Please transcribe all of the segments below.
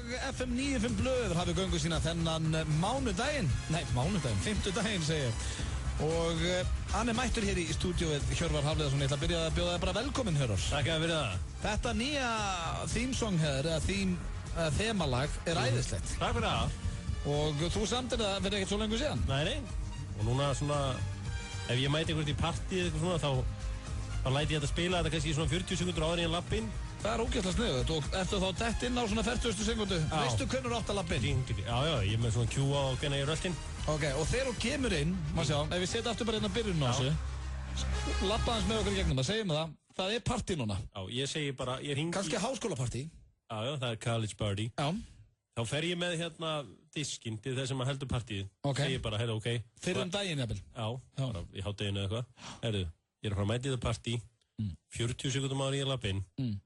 og FM 95 Blöð hafið göngu sína þennan fimmtudaginn segir og hann mættur hér í stúdíóið Hjörvar Hafliðarsson. Ég ætla að byrja að bjóða þig bara velkominn, Hjörvar. Takk fyrir það. Þetta nýja theme-song hér, eða þemalag er æðislegt. Takk fyrir það. Og þú samtir það fyrir ekkert svo lengur síðan. Nei. Og núna svona, ef ég mæti einhvert í partí eða eitthvað svona, þá læti ég þetta spila þetta kannski í svona 40 sekundur áður en ég lapp inn. Það er ógeðslega sniðugt og ertu þá dett inn á svona 40 sekundu? Veistu hvernig þú átt að lappa inn? Já, ég er með svona Q á og hvernig ég er röltinn. Ok, og þegar þú kemur inn, maður sjá, ef við setja aftur bara hérna byrjun á þessu, lappa hans með okkur í gegnum, það segjum það er partí núna. Já, ég segi bara, ég hringi... Kannski háskólapartí. Já, það er college party. Já. Þá fer ég með hérna diskinn til þess að maður heldur partíið. Ok. Segir bara, heyrðu, ok. Fyrir daginn, jafnvel. Já, bara í hádeginu eða eitthvað. Heyrðu, ég er að fara að mæta í það partí. 40 sekundum áður ég lapp inn.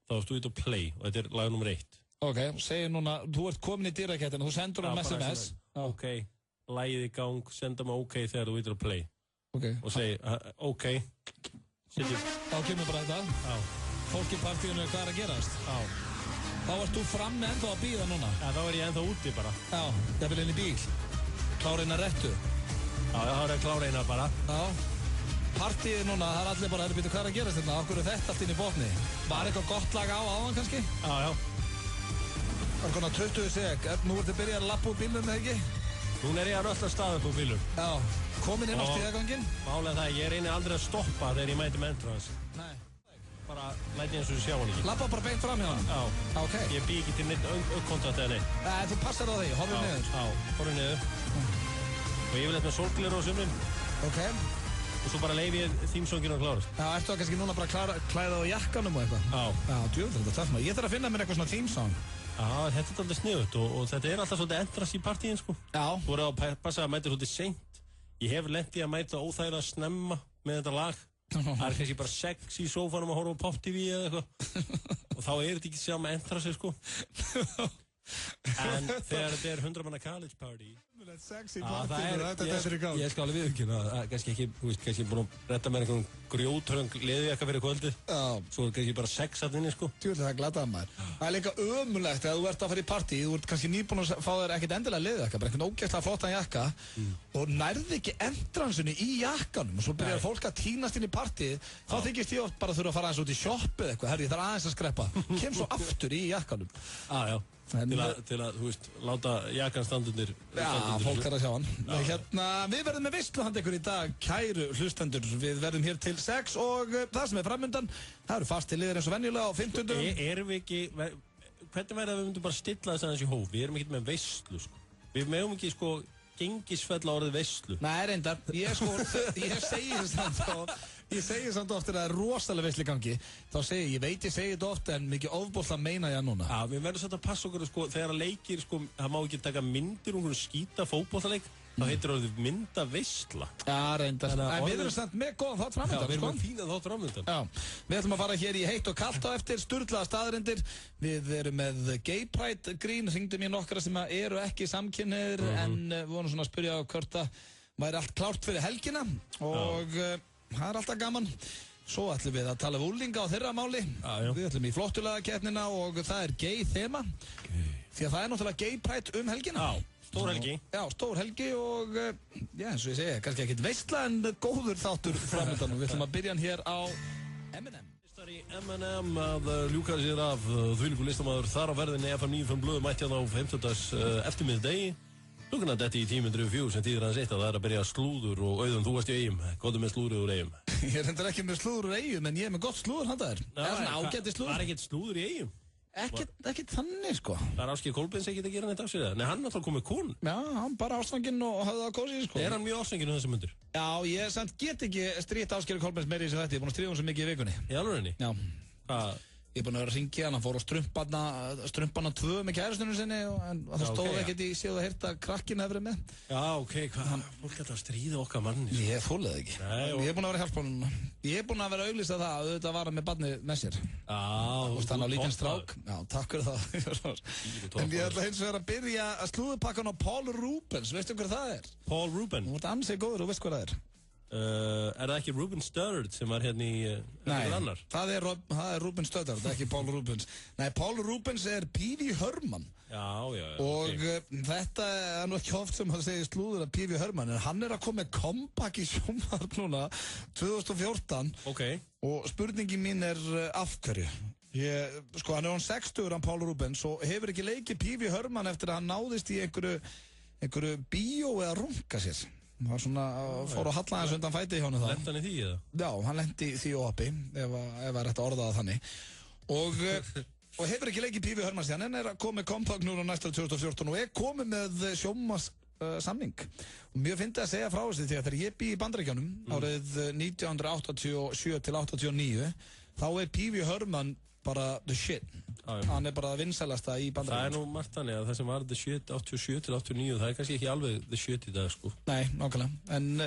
Þá ertu út að play og þetta er lag nummer 1. Ok, segir núna, þú ert komin í dýrakettina, þú sendur hann SMS. Ok, lagið í gang, senda mig ok þegar þú ert að play. Ok. Og segi, ok. Þá kemur bara þetta. Já. Fólk í partíinu, hvað er að gerast? Já. Þá ert þú frammi ennþá að bíða núna. Já, þá er ég ennþá úti bara. Já, ég vil inn í bíl. Klára eina réttu. Já, þá er ég klára eina bara. Já. Partíið núna, það er allir bara, hvað er að gerast hérna? Okkur er þetta allt inn í botni. Var eitthvað gott lag áðan kannski? Já. Það er konar 20 seg. Nú ertu byrjað að lappa úr bílum, eða ekki? Núna er ég að rölda stað upp úr bílum. Já. Komin inn á stíðaganginn? Málega það, ég reyni aldrei að stoppa þegar ég mæti með entrance. Nei. Bara læti eins og þú sjá hann ekki. Lappa bara beint fram hjá hann? Já. Ok. Ég bý ekki til neitt aukkontakt eða neitt. Nei, þú passar á því, horfið niður. Já, horfið niður. Og ég vil eitthvað sólgleru á sumrin. Ok. Og svo bara leiði ég þímsónginu að klárast. Já, ertu kannski núna bara að klæða á jakkanum og eitthvað? Já. Já, djúvel, þetta er töff maður. Ég þarf að finna mér eitthvað svona theme-song. Já, þetta er alltaf sniðut og þetta er alltaf svolítið endrans í partíin, sko. Já. Þú voru að passa að mæta svolítið seint. Ég hef lent í að mæta óþægilega snemma með þetta lag. Það er kannski bara sex í sófanum að horfa á Pop-TV eða eitthvað. Og þá er þetta ekki sjá með endransir, sko. En þegar þetta er 100 manna college party sexy party, ég skal alveg viðurkenna að kannski ekki, þú veist, kannski búin að redda með einhvern grjótröng leðjaka fyrir kvöldið. Svo er kannski bara sex að inni, sko. Tjóðlega það glataði maður. Það er líka ömulegt að þú ert að fara í partí, þú ert kannski nýbúin að fá þér ekkert endilega leðjaka, bara einhvern ógeðslega flottan jakka og nærði ekki endransunni í jakkanum og svo byrjar fólk að tínast inn í partíð. Þá þykist ég oft bara þurfa að fara aðeins út í sjoppu eða eitthvað, herri, ég þarf aðeins að skreppa. Kem svo aftur í jakkanum. Til að, þú veist, láta jakkan standundir. Já, fólk þarf að sjá hann. Hérna, við verðum með veislu handa ykkur í dag, kæru hlustendur. Við verðum hér til 6 og það sem er framundan, það eru fastir liðir eins og venjulega á 50. Erum við ekki, hvernig væri að við myndum bara stilla þess aðeins í hóf? Við erum ekki með veislu, sko. Við megum ekki, sko, gengisfella orðið veislu. Nei, reyndar. Ég segi samt ofta að það er rosalega veislu í gangi. Þá segi ég veit ég segi þetta ofta en mikið ofbóðslega meina ég núna. Já, við verðum svolítið að passa okkur, sko, þegar að leikir, sko, það má ekki taka myndir um skýta fótboltaleik. Þá heitir orðið mynda veisla. Já, reyndar. En við erum samt með góðan þátt framöndan. Já, við erum með fína þátt framöndan. Já, við ætlum að fara hér í heitt og kalt á eftir, sturlaða staðreyndir. Við erum með Gay Pride grín, hringdum ég nokkra sem eru ekki samkynhneigðir, en við vorum svona að spyrja á hvort að væri allt klárt fyrir helgina og það er alltaf gaman. Svo ætlum við að tala við úlinga á þeirra máli. Við ætlum í flottulagakeppnina og það er gay þema. Því að það er náttúrulega Gay Pride helgina. Stór helgi. Já, stór helgi og, já, eins og ég segi, kannski ekkert veistla en góður þáttur framöndan og við ætlum að byrja hann hér á M&M. Listari M&M að ljúka sér af þvílíkur listamaður þar á verðinni FM 95 Blöð mætti hann á 50. eftirmiðdegi. Lukkan að þetta í 10.4 sem tíður hans eitt að það er að byrja slúður og Auðun, þú varst í Eyjum. Góðu með slúður úr Eyjum. Ég er reyndar ekki með slúður úr Eyjum en ég er með gott slúður handaðir. Það er svona ágæti slúður. Var ekkert slúður í Eyjum? Ekkert þannig, sko. Það er Ásgeir Kolbeins ekkert að gera neitt af sér það. Nei, hann er alltaf komið kón. Já, hann bara ástfanginn og hafði það kósið, sko. Er hann mjög ástfanginn um þessi mundur? Já, ég samt get ekki strítt Ásgeir Kolbeins meira í þessu þætti. Ég er búin að stríða hún svo mikið í vikunni. Í alvörinni? Já. Hvað? Ég er búin að vera að ringja hann, hann fór á strumpana 2 með kærastunum sinni en það stóð ekkert í séð að heyrta krakkin hefur verið með. Já, ok, hvað? Fólk ætla að stríða okkar manni. Ég þolið ekki. Ég er búin að vera að hjálpa hann núna. Ég er búin að vera að auglýsa það að auðvitað vara með barni með sér. Já, þú veist hann á lítinn strák. Já, takk fyrir það. En ég ætla hins vegar að byrja að slúðupakkan á Paul Rubens. Veistu hver það er? Paul Rubens? Þú ert ansið góður og veist hver það er. það ekki Ruben Studdard sem var hérna í Nei, það er Ruben Studdard, ekki Paul Rubens. Nei, Paul Rubens er P.V. Herman. Já, og þetta er nú ekki oft sem að segja slúður að P.V. Herman, en hann er að koma með comeback í sjónvarp núna 2014. Og spurningin mín er af hverju? Sko, hann er 60, hann Paul Rubens, og hefur ekki leikið P.V. Herman eftir að hann náðist í einhverju bíó eða runga sér. Það var svona, fór að halla hans undan fæti í honum þá. Lenti hann í því eða? Já, hann lenti í því og oppi, ef það er rétt að orða það þannig. Og hefur ekki leikið P.V. Herman síðan, en er að koma með comeback núna næsta 2014 og er komið með sjónvarpssamning. Og mjög fyndið að segja frá þessu því að þegar ég bý í Bandaríkjunum árið 1987 til 89, þá er P.V. Herman bara the shit. Hann er bara vinsælasta í Bandaríkjunum. Það er nú margt þannig að það sem var the shit 87 til 89, það er kannski ekki alveg the shit í dag, sko. Nei, nákvæmlega. En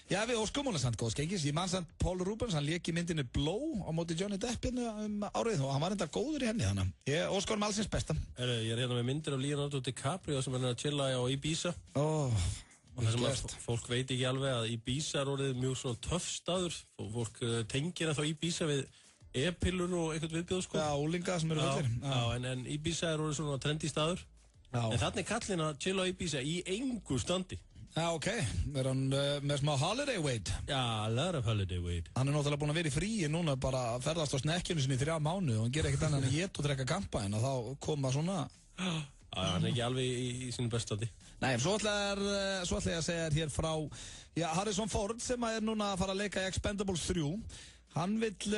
já, við óskum hún samt góð skengis. Ég man samt Paul Rubens, hann lék í myndinni Blow á móti Johnny Depp árið og hann var enda góður í henni þannig. Ég óskum hann allsins besta. Ég er hérna með myndir af Leonardo DiCaprio sem er að chilla á Ibiza. Og það sem að fólk veit ekki alveg að Ibiza er orðið mjög svona töff staður. Fólk tengir þá Ibiza við e-pillur og eitthvað viðbjóð, sko. Já, úlinga sem eru fullir. Já, en Ibiza er orðið svona trendy staður. En þannig kallinn að chilla á Ibiza í engu standi. Já, ok. Er hann með smá holiday weight? Já, a lot of holiday weight. Hann er náttúrulega búinn að vera í fríi núna, bara að ferðast á snekkjunu sinni í 3 mánuði og hann gerir ekkert annað en að éta og drekka kampa en þá koma svona... Hann er ekki alveg í sínu bestandi. Nei, svo ætla ég að segja hér frá Harrison Ford sem er núna að fara að leika í Expendables 3. Hann vill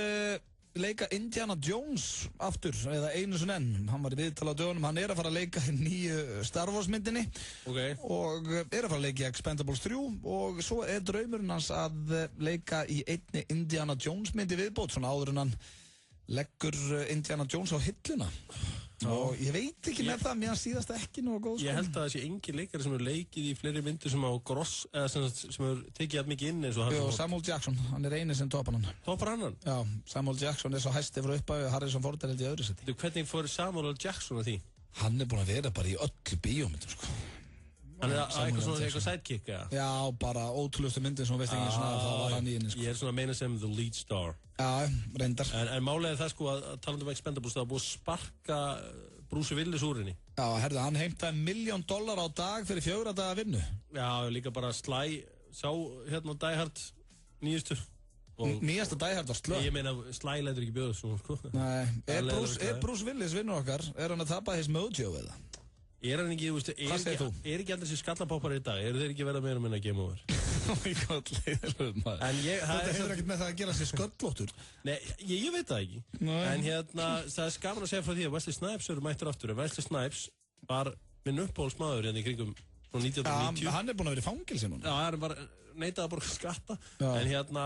leika Indiana Jones aftur, eða einu sinni enn. Hann var í viðtala á dögunum, hann er að fara að leika í nýju Star Wars myndinni og er að fara að leika í Expendables 3 og svo er draumurinn hans að leika í einni Indiana Jones myndi viðbót, svona áður en hann leggur Indiana Jones á hilluna. Og ég veit ekki með það, mér síðast ekki nú góð, sko. Ég held að það sé engin leikari sem er leikið í fleiri myndir sem á gross, eða sem er tekið allt mikið inn eins og hann. Jú, Samuel Jackson, hann er eini sem toppar hann. Toppar hann? Já, Samuel Jackson er svo hæsti frá upphafi og Harrison Ford er held í öðru seti. Hvernig fór Samuel Jackson að því? Hann er búinn að vera bara í öllu bíómyndum, sko. Hann er eitthvað sidekick, eða? Já, bara ótrúlustu myndin sem hún veist ekki svona, það var hann í henni, sko. Ég er svona að meina sem the lead star. Já, reyndar. En málega er það, sko, að talandi um Expendables, það var búið að sparka Bruce Willis úr henni. Já, herðu, hann heimtaði $1 million á dag fyrir 4 daga vinnu. Já, líka bara Sly, sá hérna Die Hard nýjastu. Nýjasta Die Hard á slöpp. Ég meina, Sly lætur ekki bjóða svona, sko. Nei, er Bruce Willis vinnur okkar? Er hann að tapa his mojo eða? Er hann ekki, þú veist, er ekki allir þessi skallapoppar í dag? Eru þeir ekki verða meira minna að game over? Oh my god, leiðilegur maður. Þetta hefur ekkert með það að gera sér sköllóttur. Nei, ég veit það ekki. En hérna, það er skaman að segja frá því að Wesley Snipes eru mættur aftur. En Wesley Snipes var minn uppáhaldsmaður hérna í kringum frá 1990. Já, hann er búinn að vera í fangilsi núna. Já, hann er bara neitað að borga skatta. En hérna,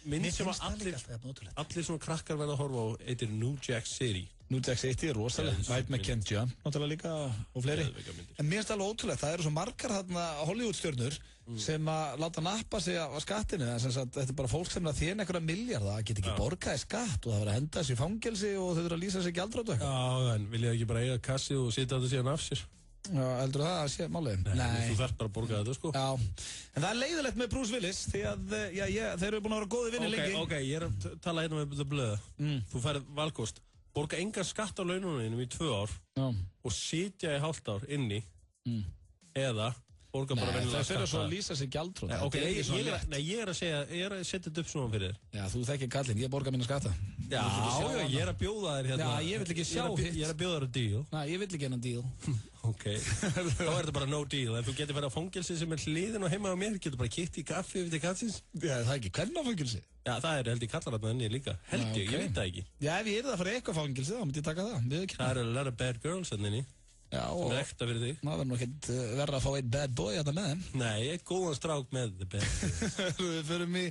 mynd sem að allir svona krakkar verða að horfa á heitir New Jack City. New Jack City er rosalega, Mike McKenzie náttúrulega líka og fleiri. En mér finnst alveg ótrúlegt, það eru svo margar þarna Hollywood-stjörnur sem að láta nappa sig á skattinu, en þetta er bara fólk sem er að þéna einhverja milljarða, það get ekki borgaði skatt og það verður að henda þessu í fangelsi og þau verður að lýsa sig gjaldþrot og eitthvað. Já, en vil ég ekki bara eiga kassi og sitja þetta síðan af sér? Já, heldur það að sé málið? Nei. Þú þarf bara að borga þetta, sko. Já, en það er leiðilegt með Bruce Willis því að þeir eru búin að vera góði vinni lengi. Ok, ég er að tala hérna með The Blöð. Þú færð valkost. Borga engan skatt á laununum í 2 ár og sitja í hálft ár inni eða borga bara venjulega skatt. Það fyrir svo að lýsa sig gjaldþrot. Ég er að segja, ég er að setja þetta upp svona fyrir þér. Já, þú þekkir kallinn, ég borga minna skatta. Já, ég er að bjóða þér hérna. Já, ég vill ekki sjá hitt. Ég er að bjóða þér að deal. Næ, ég vill ekki hennan deal. Ok, þá er þetta bara no deal. Ef þú getur verið á fangelsi sem er hliðin og heima á mér, getur bara kitt í kaffi yfir til katsins. Já, það er ekki kvennafangilsi. Já, það er held ég kallar þarna líka. Held ég veit það ekki. Já, ef ég er það að fara eitthvað fangilsi, þá myndi ég taka það. Það eru a lot of bad girls þarna inni. Já, sem er ekta fyrir þig. Það verður nú ekkert verra að fá einn bad boy þetta með þeim. Nei, eitt góðan strák með the bad boys. Við förum í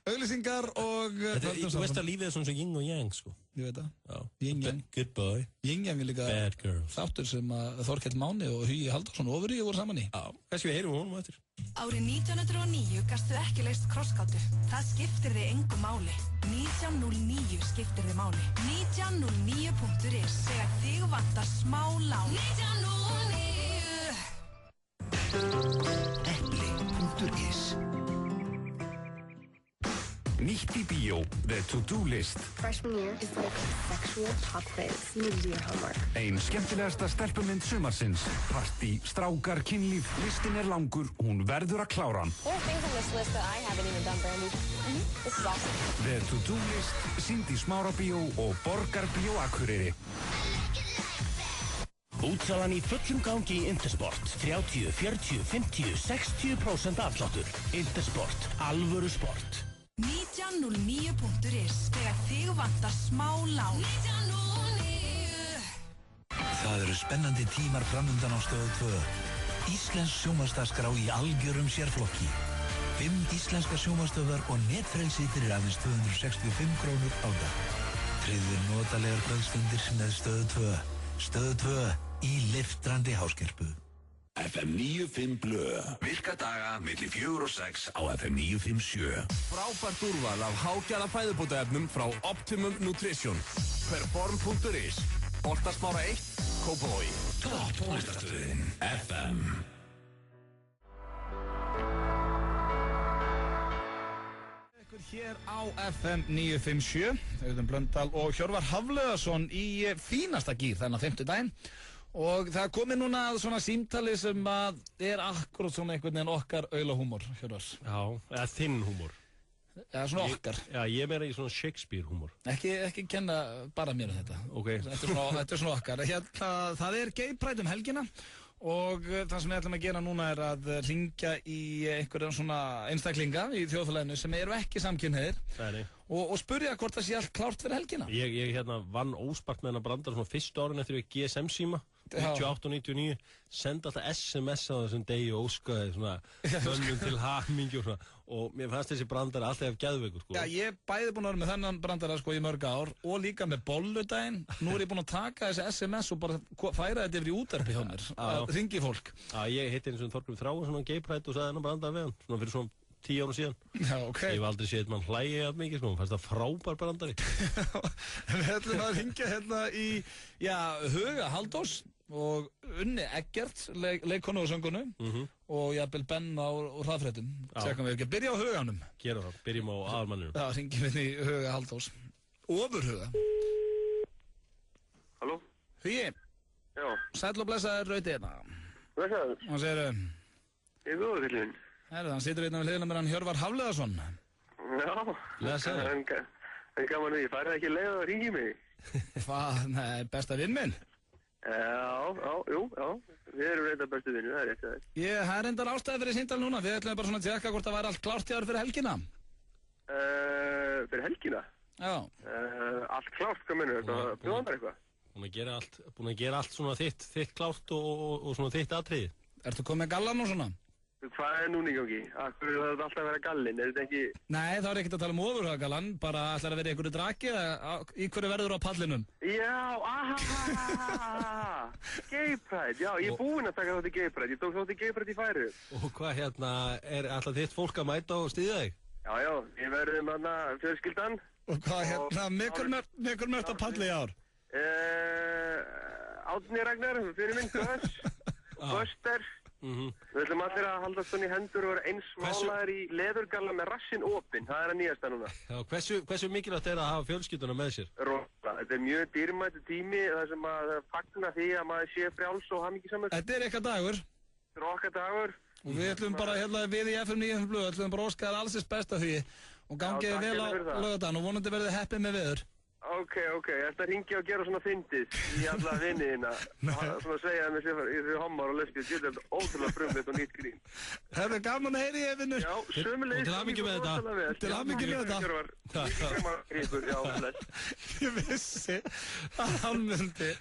auglýsingar og... Þú veist að lífið er svona yin og yang, sko. Ég veit það. Já. Yin yang. Good boy. Yin yang er líka bad girls. Þáttur sem að Þorkell Máni og Hugi Halldórsson ofur í voru saman í. Já, kannski við heyrum honum eftir. Árið 1909 gastu ekki leyst krossgátu. Það skiptir þig engu máli. 1909 skiptir þig máli. 1909.is þegar þig vantar smá lán. 1909 Epli.is Bíó, The To-Do List. Freshman year is like sexual pop quiz. You need to do your homework. Ein skemmtilegasta stelpumynd sumarsins. Partí, strákar, kynlíf, listin langur, hún verður að klára hann. There are things on this list that I haven't even done, Brandy. This is awesome. The To-Do List, sýnd í Smárabíó og Borgarbíó Akureyri. Útsalan í fullum gangi í Intersport. 30, 40, 50, 60% afsláttur. Intersport. Alvöru sport. 1909.is þegar þig vantar smá lán. 1909. Það eru spennandi tímar framundan á Stöð 2. Íslensk sjónvarpsdagskrá í algjörum sérflokki. 5 íslenska sjónvarpsstöðvar og netfrelsi fyrir aðeins 265 krónur á dag. Tryggðu notalegar kvöldstundir með Stöð 2. Stöð 2 í lyftrandi háskerpu. FM 95 Blö. Virka daga milli 4 og 6 á FM 957. Frábært úrval af hágæða fæðubótaefnum frá Optimum Nutrition. Perform.is. Holtasmára 1, Kópavogi. Topp tónlistarstöðin FM. Hér á FM 957, Auðun Blöndal og Hjörvar Hafliðason í fínasta gír þennan 5. daginn. Og það komið núna svona símtali sem að akkurat svona einhvern veginn okkar aulahúmor, Hjörvar. Já, eða þinn húmor. Já, svona okkar. Já, ég er meira í svona Shakespeare-húmor. Ekki kenna bara mér þetta. Ok. Þetta er svona okkar. Hérna, það er Gay Pride helgina. Og það sem við ætlum að gera núna er að hringja í einhverjum svona einstaklinga í þjóðfélaginu sem eru ekki samkynhneigðir og spurja hvort það sé allt klárt fyrir helgina. Ég hérna vann óspart með hennar brandar svona fyrstu árin eftir GSM síma 98 og 99, senda alltaf SMS á þessum degi og óskaði svona fönnum til hamingju og svona, og mér fannst þessi brandar alltaf geðveikur sko. Já, ég er bæði búinn að vera með þennan brandara sko í mörg ár og líka með bolludaginn. Nú er ég búinn að taka þessi SMS og bara færa þetta yfir í útvarpi hjá mér, að ringi fólk. Já, ég hitti eins og Þorgrím Þráinsson á Gay Pride og sagði hennar brandar við hann, svona fyrir svona 10 árum síðan. Já, ok. Ég hef aldrei séð mann hlægi að mikið sko, fannst það frábær brandari. Við ætlum að ringja hérna í, Huga Halldórs og Unni Eggert, leikkonu og söngunu, og jafnvel Ben á hraðfréttum. Tjekkum við ekki að byrja á Huganum. Gerum það, byrjum á aðalmanninu. Já, ringjum við í Huga Halldórs. Ofurhuga. Halló? Hugi. Já. Sæll og blessaður Rauti hérna. Blessaður. Hvað segirðu? Ég er góður til þinn. Hann situr hérna við hliðina mér hann Hjörvar Hafliðason. Já. Blessaður. En gaman við, færði ekki leið að ringi mig? Hvað, nei, besta vinn minn? Já. Við erum reynda bestu vinnu, það er rétt að það. Það er reyndar ástæði fyrir síndal núna. Við ætlum bara svona að tjekka hvort það væri allt klárt hjá þér fyrir helgina. Fyrir helgina? Já. Allt klárt, hvað mennur þetta? Bjóðan bara eitthvað? Búin að gera allt svona þitt klárt og svona þitt atriði. Ertu komið með gallan og svona? Hvað er núna í gangi? Akkur er þetta alltaf að vera gallinn, er þetta ekki... Nei, þá er ekkert að tala um ofurhugagallan, bara ætlar að vera í einhverju draki eða í hverju verður á pallinum? Já, Gay Pride, já, ég er búinn að taka þátt í Gay Pride, ég tók þátt í Gay Pride í Færu. Og hvað hérna, er alltaf þitt fólk að mæta og styðja þig? Já, ég verðum hérna fjölskyldan. Og hvað hérna, mikil mört á palli í ár? Árni Ragnar, fyrir minn, Buster. Við ætlum allir að halda svona í hendur og vera eins málaðir í leðurgalla með rassinn opinn, það er að nýjasta núna. Já, hversu mikilvægt er að hafa fjölskylduna með sér? Róla, þetta er mjög dýrmættur tími þar sem að fagna því að maður sé frjáls og hamingjusamur. Þetta er ykkar dagur. Þetta er okkar dagur. Og við ætlum bara hérna við í FM 95 Blöð, ætlum bara óskaðar alls þess besta því og gangið vel á laugardagann og vonandi verðið heppið með veður. Ok, ég ætla að ringja og gera svona fyndið í alla vinniðina. Svona að segja með sér í því hommar og lesbíð, þetta er ótrúlega frumleitt og nýtt grín. Það er gaman að heyri ég, vinnur. Já, sömulegis. Til hamingju með þetta. Til hamingju með þetta. Ég vissi að hann myndi.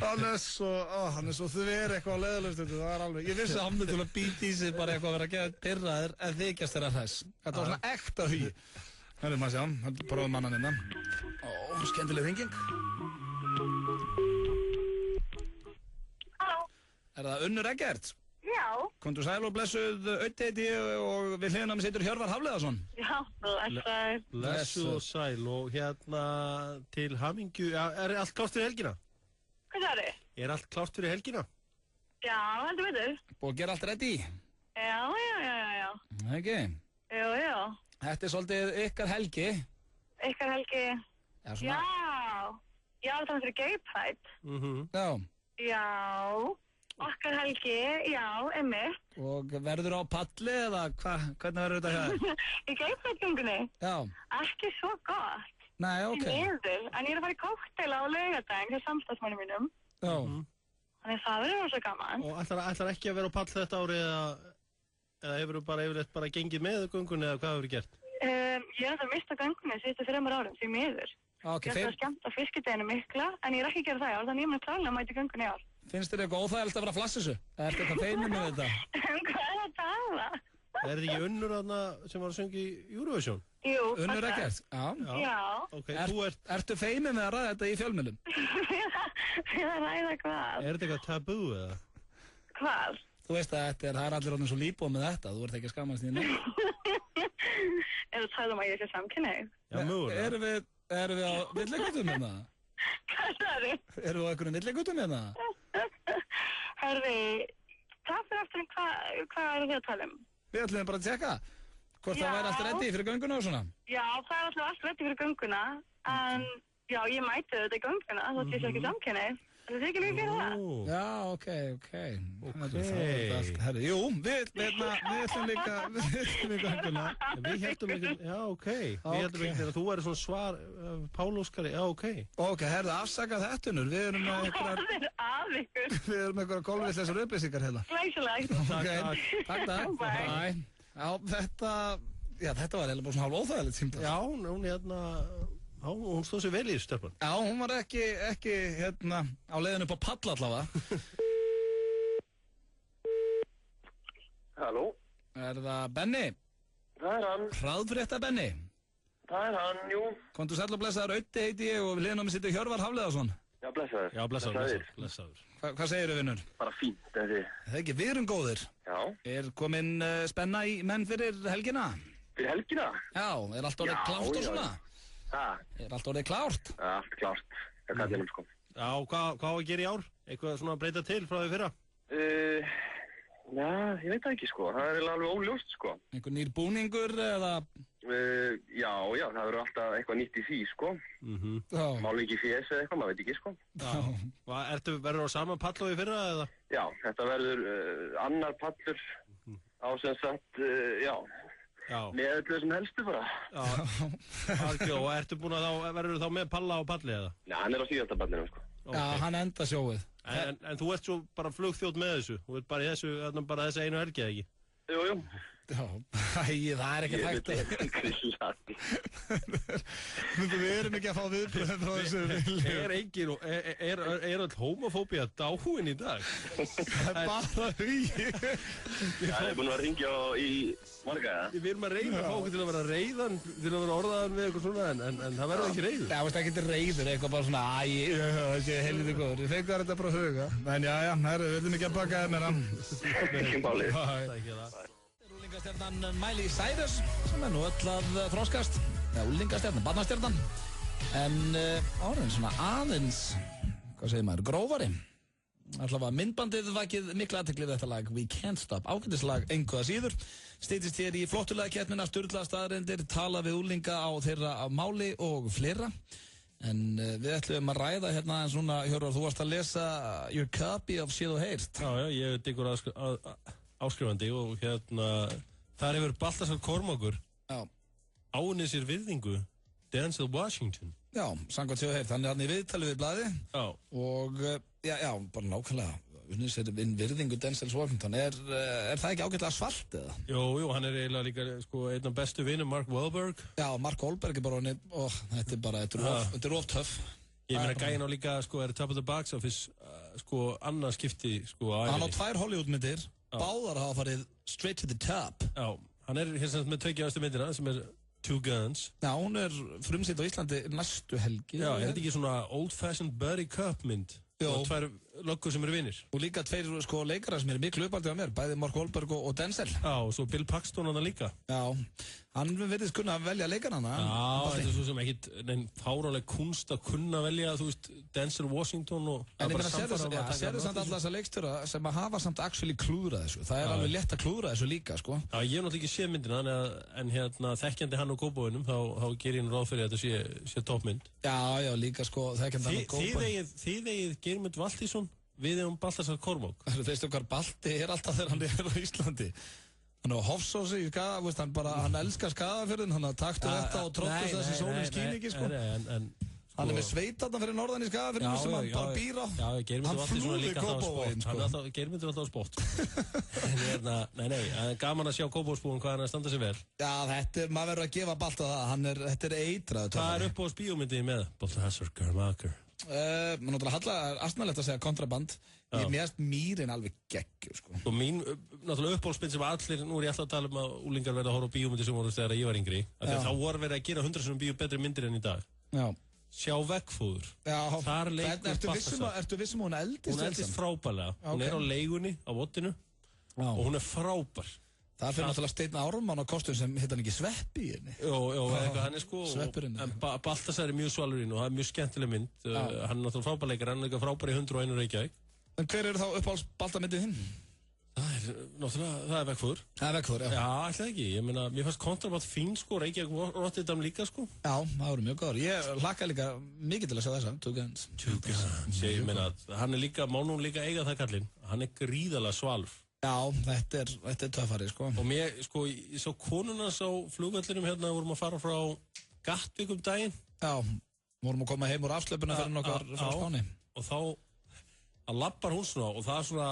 Hann er svo þver eitthvað á leiðalöfstu, það er alveg. Ég vissi að hann myndi til að býta í sig bara eitthvað að vera að gefa pirraðir en þykjast þeirra þess. Þetta var svona ekta hugi. Hörru maður sjá, bróðum mannan innan. Skemmtileg hringing. Halló. Er það Unnur Eggert? Já. Komdu sæl og blessuð Auðteiti og við hliðina með situr Hjörvar Hafliðason. Já, blessaður. Blessuð og sæl og hérna til hamingju. Er allt klárt fyrir helgina? Hvað það er? Er allt klárt fyrir helgina? Já, heldur veitur. Og gera allt ready? Já. Ekki? Já. Þetta er svolítið ykkar helgi. Ykkar helgi. Já, ég var þannig fyrir Gay Pride. Já, okkar helgi, já, einmitt. Og verður á palli eða hvernig verður þetta hér? Í Gay Pride-göngunni? Já. Ekki svo gott. Nei, ok. Niður, en ég er að fara í kókteila á laugardaginn hjá samstagsmönnum mínum. Já. Þannig það verður rosa gaman. Og ætlar ekki að vera á pall þetta ári eða hefur þú bara yfirleitt bara gengið með göngunni eða hvað hefur þú gert? Ég er að mista göngunni síðustu 3 árum, því miður. Okay, ég er að skemmta fiskideginu mikla, en ég er ekki að gera það í ár, þannig ég mun klálega að mæta göngunni í ár. Finnst þér eitthvað óþægilegt að vera að flassa þessu? Er þetta eitthvað feiminn með þetta? Hvað er að tala? Er þetta ekki Unnur sem var að syngja í Eurovision? Jú, Unnur Ekkert? Já. Okay, ertu feiminn með að ræða þetta í fjölmiðlum? Við að ræða hvað? Er þetta eitthvað tabú eða? Hvað? Þú veist að það er allir orðin svo líbóð með þetta, þú ert ekki að skammast því neitt. Er það talað að ég sé samkynhneigð? Já, mögulega. Erum við á villigutum hérna? Hvað það er? Erum við á einhverjum villigutum hérna? Herði, það fyrir eftir hvað eru þið að tala um? Við ætlum bara að tjekka hvort það væri allt reddi fyrir gönguna og svona. Já, það er alltaf allt reddi fyrir gönguna, en já, ég mæti þetta í gönguna, þótt ég sé ekki samkynhneigð. Það er ekki líka að gera það? Já, ok. Herri, jú, við ætlum líka gönguna. Við heldum ekki, já, ok. Við heldum ekki þegar þú væri svona svar, Pál Óskari, já, ok. Ok, herri, afsakað hettunur. Við erum með einhverja golfvillisar upplýsingar hérna. Glæsilegt. Ok, takk. Bye. Já, þetta var eiginlega bara svona hálf óþægilegt símtal. Já, hún stóð sér vel í þessu stelpan. Já, hún var ekki á leiðinu upp á pall allavega. Halló? Er það Benni? Það er hann. Hraðfrétta Benni? Það er hann, jú. Komdu sæll og blessaður, Auti heiti ég og við liðnum að sitja Hjörvar Hafliðarsson. Já, blessaður. Já, blessaður. Hvað segirðu, vinnur? Bara fínt, en þið. Það er ekki, við erum góðir. Já. Er komin spenna í menn fyrir helgina? Fyrir helgina? Já, er allt orðið klárt og svona? Er allt orðið klárt? Já, allt klárt. Það er kallinum, sko. Já, hvað á að gera í ár? Eitthvað svona að breyta til frá því fyrra? Já, ég veit það ekki, sko. Það er alveg óljóst, sko. Einhver nýr búningur eða? Já, það verður alltaf eitthvað nýtt í því, sko. Málingi fjés eða eitthvað, maður veit ekki, sko. Verður á sama pall og í fyrra, eða? Já, þetta verður annar pallur á sem sagt, með öllu sem helstu bara. Já, og verður þá með palla á palli, eða? Já, hann er á 7. pallinu, sko. Já, hann enda sjóið. En þú ert svo bara flugþjótt með þessu? Þú ert bara í þessu einu helgi, eða ekki? Jú. Já, það er ekki hægt. Ég veit ekki. Við erum ekki að fá viðbröðum frá þessu. Er all homofóbía dáin í dag? Það er bara hugi. Það er búin að ringja í marga, eða? Við erum að reyða að fá okkur til að vera reyðan, til að vera orðaðan við eitthvað svona, en það verður ekki reyður. Það er ekki reyður, eitthvað bara svona, það sé helviti góður. Við fengum þetta bara að huga. En já, við viljum ekki að baka það meira. Ekki málið. Úlingastjarnan Miley Cyrus sem er nú öll að þroskast. Úlingastjarnan, barnastjarnan. En áriðin svona aðeins, hvað segir maður, grófari. Allavega myndbandið vakið mikla athygli við þetta lag We Can't Stop, ágætislag engu að síður. Stýttist hér í flottulega keppnina, sturla staðreyndir, tala við úlinga á þeirra máli og fleira. En við ætlum að ræða hérna en svona, Hjörvar, þú varst að lesa Your Copy of Shield og Heyrst. Já, ég er ykkur áskrifandi og hérna, þar hefur Baltasar Kormákur áunnið sér virðingu Denzel Washington. Já, samkvæmt Shield og Heyrst, hann er hann í viðtali við blaði. Já. Og já, bara nákvæmlega. Virðingu Denzel Washington, er það ekki ágætlega svart eða? Jú, hann er eiginlega líka einn af bestu vinum Mark Wahlberg. Já, Mark Wahlberg er bara, þetta er of töff. Ég meina gæinn á líka, er Top of the Box Office, annað skipti, Hann á 2 Hollywoodmyndir, báðar hafa farið straight to the top. Já, hann er hérna með 2 gefstu myndina sem er Two Guns. Já, hún er frumsýnd á Íslandi næstu helgi. Já, er þetta ekki svona old-fashioned buddy cop mynd? Og 2 löggur sem eru vinir. Og líka 2 leikara sem eru miklu uppaldið á mér, bæði Mark Wahlberg og Denzel. Já, og svo Bill Paxton hann líka. Já, Hann verðist kunna að velja leikarana. Já, þetta svo sem ekkit fáráleg kunst að kunna velja, þú veist, Denzel Washington og... En ég meina, sérðu samt alla þessa leikstjóra sem að hafa samt actually klúðrað þessu. Það alveg létt að klúðra þessu líka, sko. Já, ég hef náttúrulega ekki séð myndina, en hérna, þekkjandi hann og Kópavoginum, þá ger ég ráð fyrir að þetta sé toppmynd. Já, líka, sko, þekkjandi hann og Kópavogin. Þið eigið Geirmund Valtýsson, við eigum Baltasar Kormák. Veistu hvað Balti alltaf þegar hann á Íslandi? Hann var Hofsósi í Skaga, hann elskar Skagafjörðin, hann taktu þetta og tróttist þessi sólinn skín ekki, sko. Hann með sveitarna fyrir norðan í Skagafjörðinu sem hann bara býr á. Já, Geirmundur var alltaf svona líka Kópavogin, sko. Geirmundur var alltaf á spott. En gaman að sjá Kópavogsbúinn hvað hann að standa sig vel. Já, maður verður að gefa Balta það, þetta eitrað. Hvað upp á bíómyndið með Baltasar Kormákur? Mér náttúrulega astnalegt að segja kontraband. Ég meðast mýrin alveg geggjur, sko. Og mín, náttúrulega uppáhaldsmynd sem allir, nú ég alltaf að tala að úlingar verða að horfa á bíómyndir sem voru þegar ég var yngri. Þá voru verið að gera 100 sinum bíó betri myndir enn í dag. Já. Sjá veggfóður. Já. Þar leikur Baltasar. Ertu vissum hún eldist? Hún eldist frábærlega. Hún á leigunni, á vottinu. Og hún frábær. Það fyrir náttúrulega Steinn Ármann á kostun sem hitt hann ekki Sveppi í henni. Jó, hann sko, Sveppurinn. En Baltasar mjög svalurinn og það mjög skemmtileg mynd. Hann náttúrulega frábærleikar, hann líka frábær í 101 Reykjavík. En hver þá uppáhalds Baltamyndið hinn? Það er veggfóður. Það er veggfóður, já. Já, alltaf ekki. Ég meina, mér fannst kontraband fín, sko, Reykjavík Rotterdam líka, sko. Já, það voru mjög góður. Ég hlakka líka mikið til að sjá þessa, Two Guns. Ég meina, hann líka, má nú líka eiga það kallinn. Hann gríðarlega svalur. Já, þetta er töffari, sko. Og mér, sko, ég sá konuna á flugvellinum hérna, vorum að fara frá Gatvík daginn. Já, vorum að koma heim úr afslöpuna fyrir nokkar frá Spáni. Og þá að lappar hún svona og það er svona,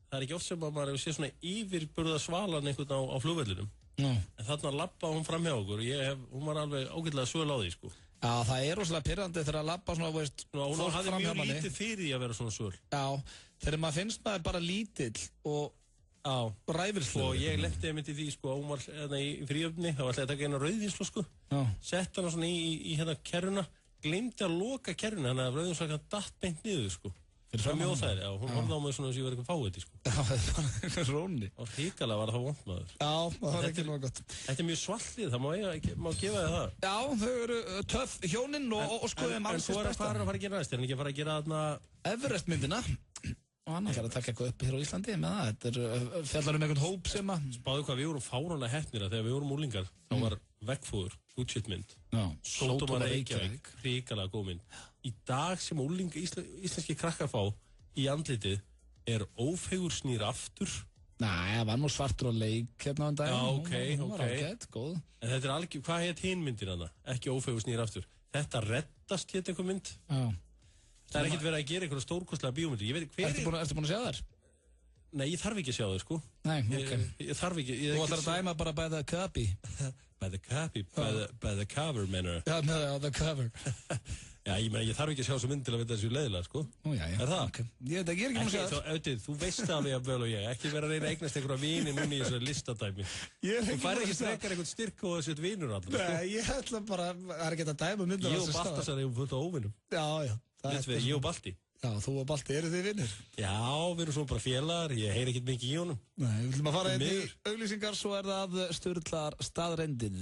það er ekki oft sem að maður hefur séð svona yfirburða svalan einhvern á flugvellinum. En þarna lappa hún fram hjá okkur og hún var alveg ágætlega svöl á því, sko. Já, það er rosalega pirrandi þegar að lappa svona, veist, hún hafði mjög lítið fyrir því að vera svona svöl. Já, þegar maður finnst maður bara lítill og ræfilslegur. Og ég lenti einmitt í því, sko, hún var í fríöfni, þá ætlaði að taka eina rauðvínsflösku, sett hana svona í hérna kerruna, gleymdi að loka kerruna, þannig að rauðvínsflöskan datt beint niður, sko. Það er mjög óþægir, já, hún horfði á mig svona sem ég var eitthvað fáið, sko. Já, það er bara eitthvað róni. Og hrikalega var það vont, maður. Já, það var ekki náttúrulega gott. Þetta er mjög svallið, það má gefa þið það. Já, þau eru töff hjóninn og skoðum alls þess besta. En svo er að fara að gera næst, er hann ekki að fara að gera þarna... Everest myndina. Og hann ætlar að taka eitthvað upp hér á Íslandi með það. Þetta fjallar einhvern hóp sem að... Spáðu hvað, við vorum fáránlega heppnir að þegar við vorum úlingar, þá var veggfóður, útsýttmynd. Sódóma Reykjavík, hrikalega góð mynd. Í dag sem íslenski krakkar fá í andlitið er Ófeigur snýr aftur. Nei, það var nú Svartur og leik hérna á en dag. Já, ok. Hún var ágætt, góð. En þetta er alveg, hvað heit hinn myndir hana? Ekki Ófeigur snýr aftur. Þetta reddast hétt einhver mynd. Já. Það er ekkert verið að gera einhverja stórkostlega bíómyndir. Ég veit hver Ertu búin að sjá þær? Nei, ég þarf ekki að sjá þær, sko. Nei, ok. Ég þarf ekki. Þú ætlar að dæma bara by the copy. By the copy, by the cover, menur. Já, the cover. Já, ég meina, ég þarf ekki að sjá þessu mynd til að vita þessu leiðilega, sko. Ó, já. Er það? Okay. Ég er ekki að sjá það. Þú veist alveg að vel og ég. Ekki vera að reyna að eignast einhverja vini núna í þessu listadæmi. Þú fær ekki frekar einhvern styrk og þessu vinur allir. Nei, ég ætla bara, það er ekki að dæma myndir. Ég og Baltasar erum fullt á óvinnum. Já. Ég og Balti. Já, þú og Balti, eru þið vinnir? Já, við erum svona bara félagar, ég heyr ekkert mikið í honum. Nei, við viljum að fara inn í auglýsingar, svo er það Sturlar staðreyndir.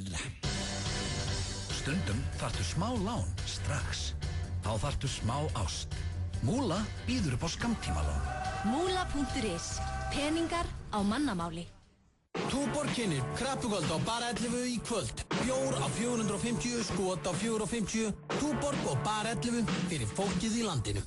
Stundum þarftu smá lán strax. Þá þarftu smá ást. Múla býður upp á skammtímalán. Múla.is. Peningar á mannamáli. Túborg kynir krabbugöld á bara 11 í kvöld. Bjór á 450, skot á 450. Túborg og bara 11 fyrir fólkið í landinu.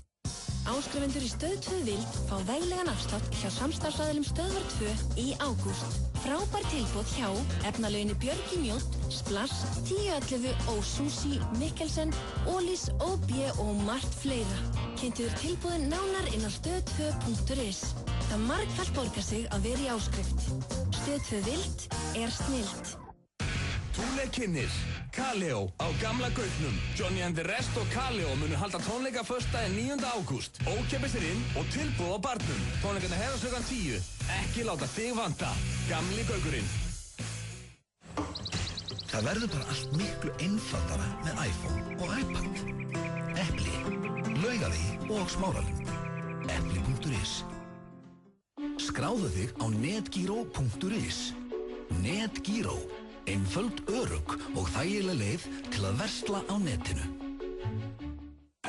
Áskrifendur í Stöð 2 Vild fá veglegan afslátt hjá samstarfsaðilum Stöðvar 2 í ágúst. Frábær tilboð hjá efnalauginni Björg í Mjótt, Splass, 1011 og Sushi, Mikkelsen, Ólís, OB og margt fleira. Kynntu þér tilboðin nánar inn á stöð2.is. Það margfalt borgar sig að vera í áskrift. Stöð 2 Vild er snillt. Thule kynir Kaleo á gamla Gauknum. Johnny and the Rest og Kaleo munu halda tónleika föstudaginn 9. ágúst. Ókeypis er inn og tilboð á barnum. Tónleikarnir hefjast klukkan 10. Ekki láta þig vanta. Gamli Gaukurinn. Það verður bara allt miklu einfaldara með iPhone og iPad. Epli, Laugavegi og Smáralind. Epli.is. Skráðu þig á netgyro.is. Netgyro Einföld, örugg og þægileg leið til að versla á netinu.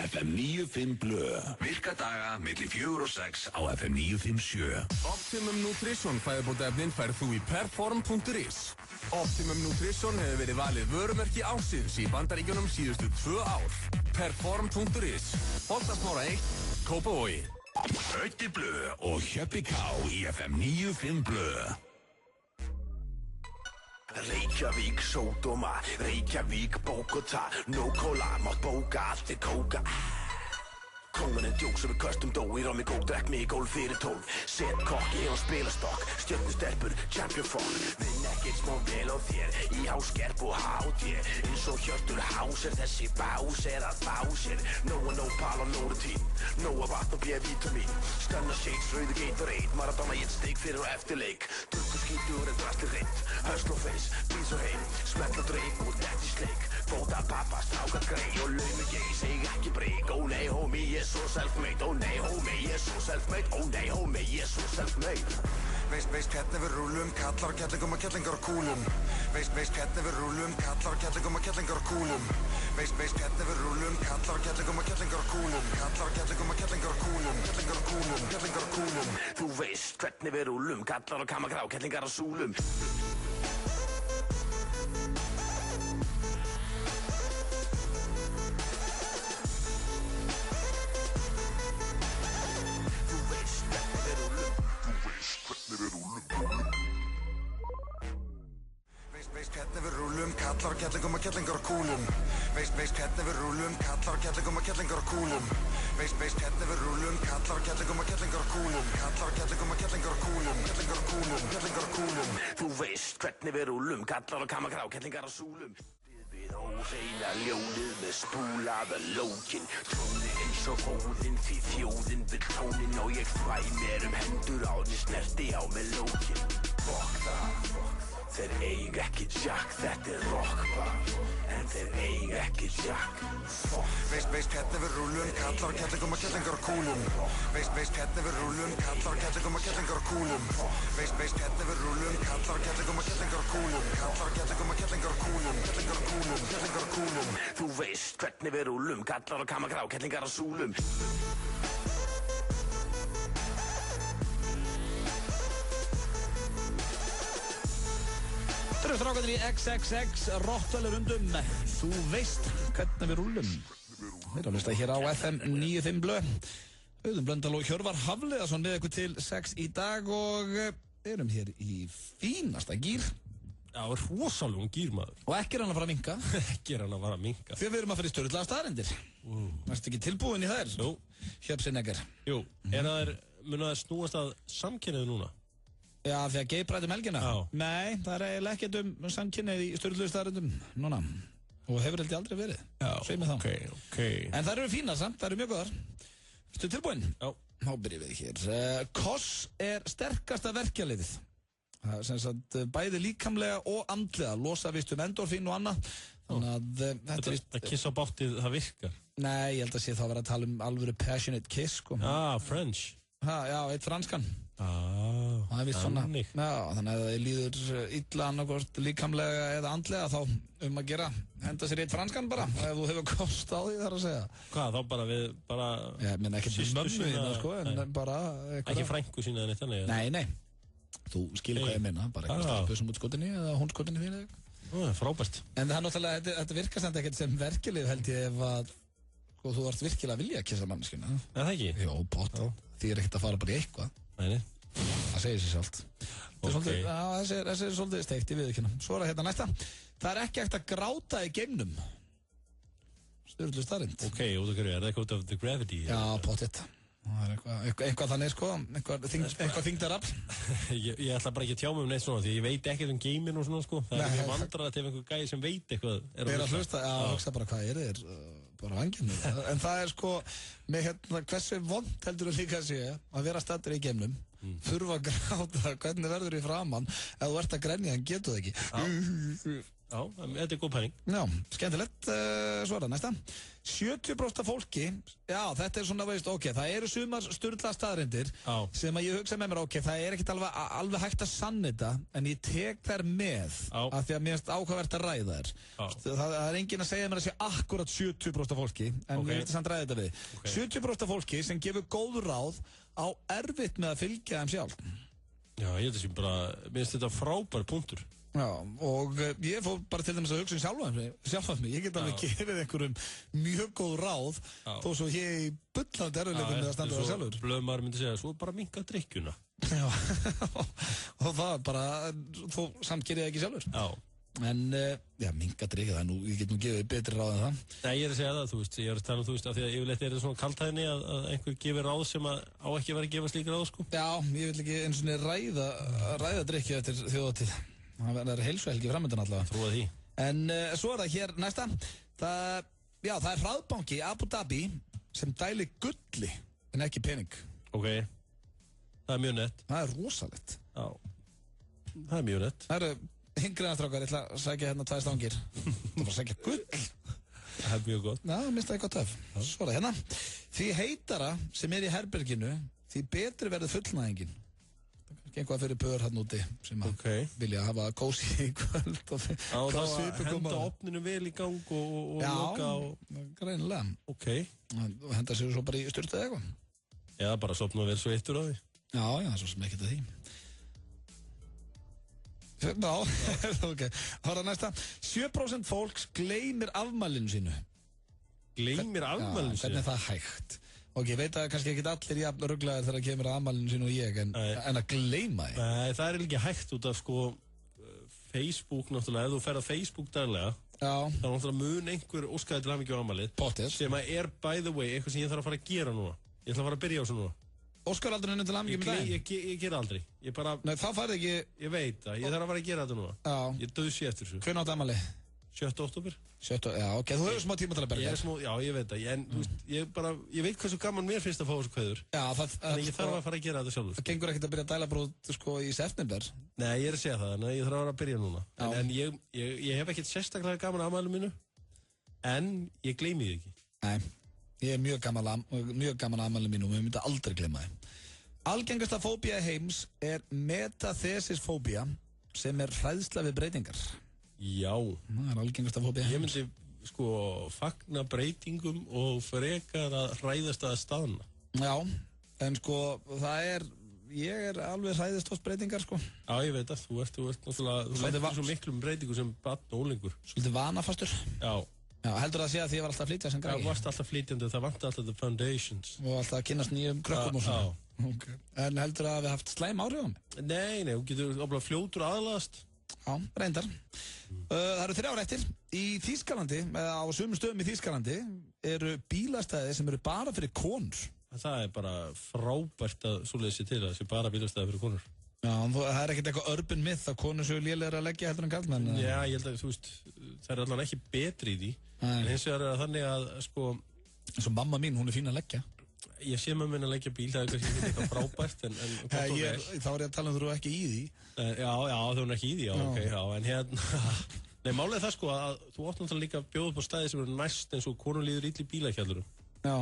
FM 95 Blö. Virka daga milli 4 og 6 á FM 957. Optimum Nutrition fæðubótaefnin færð þú í perform.is. Optimum Nutrition hefur verið valið vörumerki ársins í Bandaríkjunum síðustu 2 ár. Perform.is. Holtasmára 1, Kópavogi. Ötti Blö og Hjöppi K í FM 95 Blö. Reykjavík, Sódóma, Reykjavík, Bókota, Nókóla, mátt bóka, allt kóka. Kongunin djók sem við köstum dói, rámi góð, drekk mig í gólf fyrir 12. Set kokki og spilastokk, stjörnustelpur, champion folk. Vinn ekkert smá vel á þér, í háskerp og háti. Eins og Hjörtur Hás þessi bás að fá sér. Nóa nópal og nórutín, nóa vatn og B-vitamin. Skanna shades, rauðu Gatorade, Maradona í eitt steik fyrir og eftirleik. Drukku skítur en drastli reynd, hösl og face, býð svo heim. Smell og dreif og detti sleik. Bóta pappa, stráka grei og laumi ég seg ekki breyk. Ó nei homie, ég svo self-made. Ó nei homie, ég svo self-made. Ó nei homie, ég svo self-made. Veist hvernig við rúlum, kallar og kettlingum og kettlingar og kúlum. Veist hvernig við rúlum, kallar og kettlingum og kettlingar og kúlum. Veist hvernig við rúlum, kallar og kettlingum og kettlingar og kúlum. Kallar og kettlingum og kettlingar og kúlum. Kettlingar og kúlum, kettlingar og kúlum. Þú veist hvernig við rúlum, kallar og kamagrá, kettlingar og súlum. Veist hvernig við rúlum, kallar og kettlingum og kettlingar og kúlum. Veist hvernig við rúlum, kallar og kettlingum og kettlingar og kúlum. Veist hvernig við rúlum, kallar og kettlingum og kettlingar og kúlum. Kallar og kettlingum og kettlingar og kúlum. Kettlingar og kúlum, kettlingar og kúlum. Þú veist hvernig við rúlum, kallar og kamagrá, kettlingar og súlum. Við óreina ljónið með spúlaða lókin. Tóni eins og óðinn því þjóðinn vill tónin og ég þvæ mér hendur á því snerti á með lókin. Fuck það. Þeir eig ekki jack, þetta rockbar. En þeir eig ekki jack, fuck. Veist hvernig við rúlum, kallar og kettlingum og kettlingar og kúlum. Veist hvernig við rúlum, kallar og kettlingum og kettlingar og kúlum. Veist hvernig við rúlum, kallar og kettlingum og kettlingar og kúlum. Kallar og kettlingum og kettlingar og kúlum. Kettlingar og kúlum, kettlingar og kúlum. Þú veist hvernig við rúlum, kallar og kamagrá, kettlingar og súlum. Strákandir í XXX Rottweiler undum. Þú veist hvernig við rúlum. Við erum að hlusta hér á FM 95 Blö. Auðun Blöndal og Hjörvar Hafliðason með ykkur til 6 í dag og erum hér í fínasta gír. Já, rosalugum gír maður. Og ekki er hann að fara að minka. Ekki er hann að fara að minka. Því við erum að fara í störðlaða staðrendir. Varstu ekki tilbúin í þær? Jú. Hjöpsinegger. Jú. Mun það snúast að samkynniðu núna? Já, því að geiprætum helgina? Já. Nei, það er eiginlega ekkert samkynnið í störðluðu staðrendum núna. Og hefur held ég aldrei verið. Já, ok. En það eru fínar samt, það eru mjög góðar. Ertu tilbúin? Já. Þá byrjum við hér. Koss er sterkasta verkjaliðið. Það er sem sagt bæði líkamlega og andlega. Losa vist endorfín og annað. Þannig að þetta er vist... Að kissa á báttið, það virkar? Nei, ég held að sé þá að vera að tala um alvöru passionate kiss, sko. French. Já, eitt franskan. Það er vist svona. Já, þannig að það líður illa annarkort líkamlega eða andlega þá að gera. Henda sér eitt franskan bara, ef þú hefur kost á því þar að segja. Hvað, þá bara við, Ég menn ekki mömmu þína, sko, en bara... Ekki frænku sína en eitt þannig? Nei. Þú skilir hvað ég minna, bara eitthvað stelpu sem út skotinni eða hún skotinni þín eða eitthvað. Frábært. En það er náttúrulega, þetta virkar samt ekkert sem verkjalið held ég ef að þú ert virkilega að vilja að kissa manneskuna. Er það ekki? Jó, pott. Því er ekkert að fara bara í eitthvað. Nei. Það segir sér sjálft. Þessi er svolítið steikt í viðurkynna. Svo er það hérna næsta. Það er ekki hægt að gráta í geimnum. Sturlu staðrind. Ok, út af hverju, er það eitthvað út af the gravity? Já, pottitt. Það er eitthvað þannig, sko. Eitthvað þyngdarafl. Ég ætla bara ekki að tjá mig um neitt svona, því ég veit ekkert um geiminn og svona, sko. Það er mjög vandræðilegt ef einhver gæi sem veit eitthvað er að hlusta. Já, hugsa bara hvað er bara vanginu. En það er sko, með hérna, hversu vond heldur þú líka að sé að vera staddur í geimnum, þurfa að gráta, hvernig verður í framann, ef þú ert að grenja, hann getur það ekki. Já, þetta góð pæling. Já, skemmtilegt, svo það næsta. 70% af fólki, já, þetta svona, veist, ok, það eru sumar sturla staðreyndir sem að ég hugsa með mér, ok, það ekkert alveg hægt að sanna þetta, en ég tek þær með af því að mér finnst áhugavert að ræða þær. Það enginn að segja mér að sé akkurat 70% af fólki, en ég vilti samt ræða þetta við. 70% af fólki sem gefur góð ráð á erfitt með að fylgja þeim sjálf. Já, ég held að mér finnst þetta frábær punktur. Já, og ég fór bara til dæmis að hugsa sjálfan mig. Ég get alveg gefið einhverjum mjög góð ráð þó svo ég í bullandi erfiðleikum með að standa það sjálfur. Blöðmaður myndi segja, svo bara minnka drykkjuna. Já, og það bara, þó samt ger ég ekki sjálfur. Já. En, já, minnka drykkja, ég get nú gefið betri ráð en það. Nei, ég að segja það, þú veist, ég að tala af því að yfirleitt þetta svona kaltæðinni að einhver gefur ráð sem á ekki verið að gefa slík ráð, sko. Já, ég vil ekki eins og ræða drykkju eftir þjóðhátíð. Það verður heilsuhelgi framöndan allavega. Trúið því. En svo það hér næsta. Það er hraðbanki í Abu Dhabi sem dæli gulli en ekki pening. Ok. Það er mjög nett. Það er rosalegt. Já. Það er mjög nett. Það eru hingriðanstrákar, ég ætla að sækja hérna 2 stangir. Það var að sækja gull. Það er mjög gott. Já, minnst það er gott af. Svo það hérna. Því heitara sem í herberginu, því betri verður fullnæðingin. Einhvað fyrir pör hann úti sem að vilja hafa kósi í kvöld og þá að henda opninu vel í gang og loka Já, greinilega. Ok. Og henda sér svo bara í styrtu eða eitthvað. Já, bara sopna vel svo eittur á því. Já, svo sem ekkert að því. Ok. Það er næsta. 7% fólks gleymir afmælinu sínu. Gleymir afmælinu sínu? Hvernig er það hægt? Ok, ég veit að kannski ekki allir jafn ruglaðir þegar það kemur að afmælinu sínu og ég, en að gleyma því. Nei, það er ekki hægt út af Facebook náttúrulega, ef þú fer að Facebook daglega, þá náttúrulega mun einhver óskaði til hamingju á afmælið, sem að by the way, eitthvað sem ég þarf að fara að gera núna. Ég ætla að fara að byrja á þessu núna. Óskar aldrei henni til hamingju með daginn? Ég ger aldrei. Nei, þá færði ekki... Ég veit það, ég þarf að fara að gera þetta núna. Já. Ég döðs ég eftir þessu. Hvernig áttu afmælið? 7. október. Já, ok, þú hefur smá tíma til að berga. Já, ég veit það, en þú veist, ég veit hversu gaman mér finnst að fá þessu kveður. Já, þannig ég þarf að fara að gera þetta sjálfur. Það gengur ekkert að byrja að dæla brot, í september. Nei, ég að segja það, en ég þarf að fara að byrja núna. En ég hef ekkert sérstaklega gaman að afmælinu mínu, en ég gleymi því ekki. Nei, ég er mjög gaman að afmælinu mínu og ég myndi aldrei gleyma því. Algengasta fóbía heims er metathesisfóbía, sem er hræðsla við breytingar. Já. Það er algengasta fóbía heims. Ég myndi fagna breytingum og frekar að hræðast að staðna. Já, en ég er alveg hræðist oft breytingar, Já, ég veit að þú ert náttúrulega, þú lendir svo miklum breytingu sem barn og ólingur. Svolítið vanafastur. Já. Já, heldur það að segja að því ég var alltaf að flytja sem græði? Já, varst alltaf flytjandi, það vanti alltaf the foundations. Og alltaf að kynast nýjum krökkum og svona. Já. Okay. En heldur það að við haft slæm áhrif á mig? Nei, þú getur oflega fljótur aðlagast. Já, reyndar. Það eru 3 eftir. Í Þýskalandi, á sumum stöðum í Þýskalandi, eru bílastæði sem eru bara fyrir konur. Það er bara frábært að svoleiðis sé til að það sé bara bílastæði fyrir konur. Já, það er ekkert eitthvað urban myth að konur séu lélegar að leggja heldur en karlmenn. Já, ég held að, þú veist, það er allavega ekki betri í því. En hins vegar er það þannig að, Svo mamma mín, hún er fín að leggja. Ég sé mamma mín að leggja bíl, það er kannski ekki eitthvað frábært, en þá er ég að tala þú ekki í því. Já, þú er ekki í því, ok, en hérna... Nei, málið er það að þú átt náttúrulega líka að bjóða upp á stæði sem eru næst eins og konur líður illa í bílakjallurum. Já.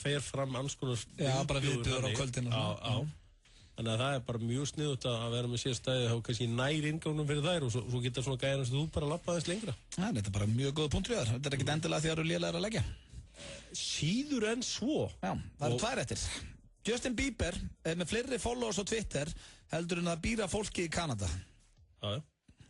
Fer fram alls konar... Já, bara viðbjóður á kvöldinu. Já. Þannig að það er bara mjög sniðugt að vera með sér stæði þá kannski nær ingangnum fyrir þær og svo geta svona gæðir eins og þú bara lappa þess lengra. Þetta er bara mjög góð punktur í þar. Þetta er ekkert endilega því að þú eru lélegar að leggja. Síður en svo. Já, það eru 2 eftir. Justin Bieber er með fleiri followers á Twitter heldur en að býra fólki í Kanada. Já.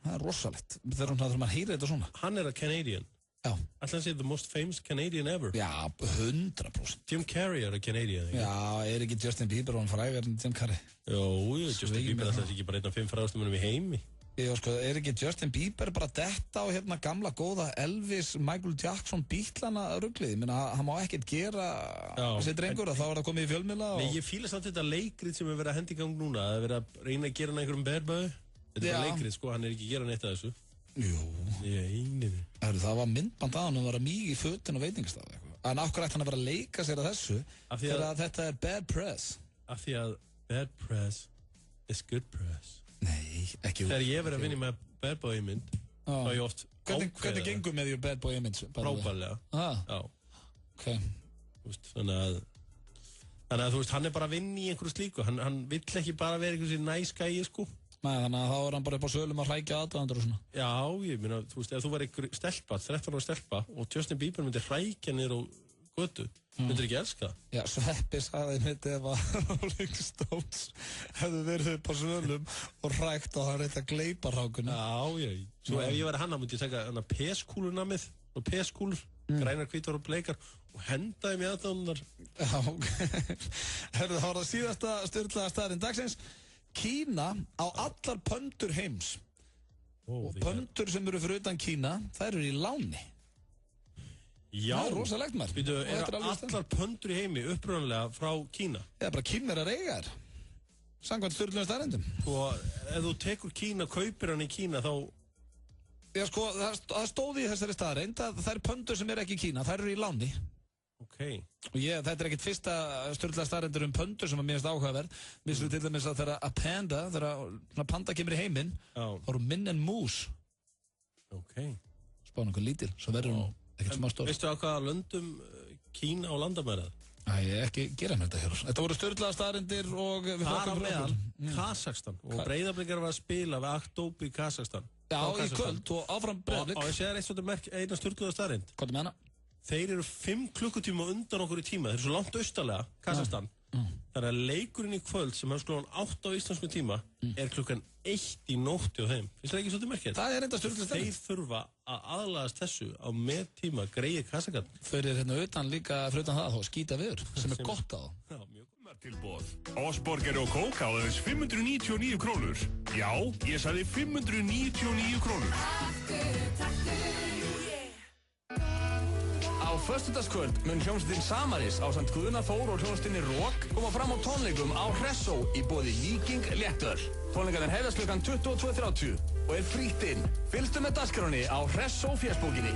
Það er rosalegt. Þegar maður heyrir þetta svona. Hann er að Canadian. Já. Ætla að segja the most famous Canadian ever. Já, 100%. Jim Carrey er að Canadian. Já, er ekki Justin Bieber og hann frægar en Jim Carrey? Jó, Justin Bieber er alltaf ekki bara einn af 5 frægastumennum í heimi. Jó, er ekki Justin Bieber bara detta á hérna gamla góða Elvis, Michael Jackson, Beatlana ruglið? Ég meina, hann má ekkert gera þessi drengur að þá er það komið í fjölmiðla og... Nei, ég fíla samt þetta leikrið sem er verið að hendi í gang núna, að vera að reyna að gera hann einhverjum berböðu. Þetta er bara leikrið, hann er ekki að gera neitt af þessu. Jú. Það var myndband að hann að vera mýg í fötin og veitingastaf en ákveð ætti hann að vera að leika sér að þessu þegar að þetta er bad press af því að bad press is good press. Nei, ekki þegar ég verið að vinna með bad boy mynd Það er oft Hvernig gengur með your bad boy image? Frábærlega. Já. Ok. Þannig að þú veist, hann er bara að vinna í einhverju slíku. Hann vill ekki bara vera einhversi nice guy, sko. Nei, þannig að þá er hann bara upp á sölum að hrækja aðdáendur og svona. Já, ég meina, þú veist, ef þú var einhver stelpa, 13 ára stelpa og Justin Bieber myndi hrækja niður á götu, myndir ekki elska það? Já, Sveppi sagði mitt ef að Rolling Stones hefðu verið upp á sölum og hrækt og hann reyndi að gleypa hrákuna. Já. Svo ef ég væri hann, myndi ég taka hann að peskúluna með, og peskúlur, grænar, hvítar og bleikar og hendaði mig aðdáendurnar. Já, ok. Herðu, þá var það síðasta styrlaða staðurinn dagsins. Kína á allar pöndur heims og pöndur sem eru fyrir utan Kína, þær eru í láni. Já, það er rosalegt maður. Býtu, eru allar pöndur í heimi upprunalega frá Kína? Já, bara Kína er að eiga þær samkvæmt styrluðum staðreyndum. Og ef þú tekur Kína, kaupir hann í Kína, þá... Já, sko, það stóði í þessari staðreynd að þær pöndur sem eru ekki í Kína, þær eru í láni. Ok. Og þetta er ekkert fyrsta styrlaða staðreyndur pöndur sem að mér finnst áhugaverð. Vissu til dæmis að þegar panda kemur í heiminn, þá eru minn en mús. Ok. Spána okkur lítil, svo verður hún ekkert smá stór. Veistu á hvaða löndum Kína á landamærið? Ég ekki gera mér þetta hér. Þetta voru styrlaða staðreyndir og við þar á meðal Kazakstan. Og Breiðablikar var að spila við Aktobi í Kazakstan. Já, í kvöld og áfram Breiðablik. Og ég segir eina styrlaða staðreind. Hvað er með hana? Þeir eru 5 klukkutíma undan okkur í tíma. Þeir eru svo langt austalega, Kazakstan. Þannig að leikurinn í kvöld sem hans klukkan 8 á íslensku tíma er klukkan 1 í nótti á þeim. Finnst það ekki svolítið merkilegt? Það er enda stjórnlega stærn. Þeir þurfa að aðlagast þessu á meðtíma greiði Kazakstan. Þau eru hérna utan líka fyrir utan það þá skýta viður sem er gott á. Já, mjög tilboð. Osborgari og kók á aðeins 599 krónur. Já, ég sagði 599 krónur. Á föstudagskvöld mun hljómsveitin Samaris ásamt Guðna Þór og hljómsveitinni Rock koma fram á tónleikum á Hressó í boði Viking Léttöl. Tónleikarnir hefjast klukkan 22:30 og er frítt inn. Fylgstu með dagskráni á Hressó fésbókinni.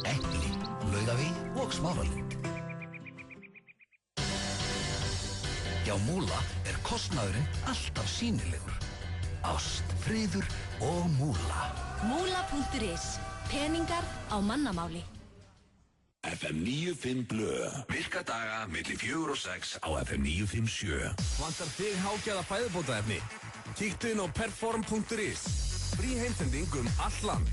Epli, Laugavík og Smáralind. Hjá Múla er kostnaðurinn alltaf sýnilegur. Ást, friður og Múla. Múla.is. Peningar á mannamáli. FM 95 Blö. Virka daga milli 4 og 6 á FM 957. Vantar þig hágæða fæðubótaefni? Kíktu inn á perform.is. Frí heimsending allt land.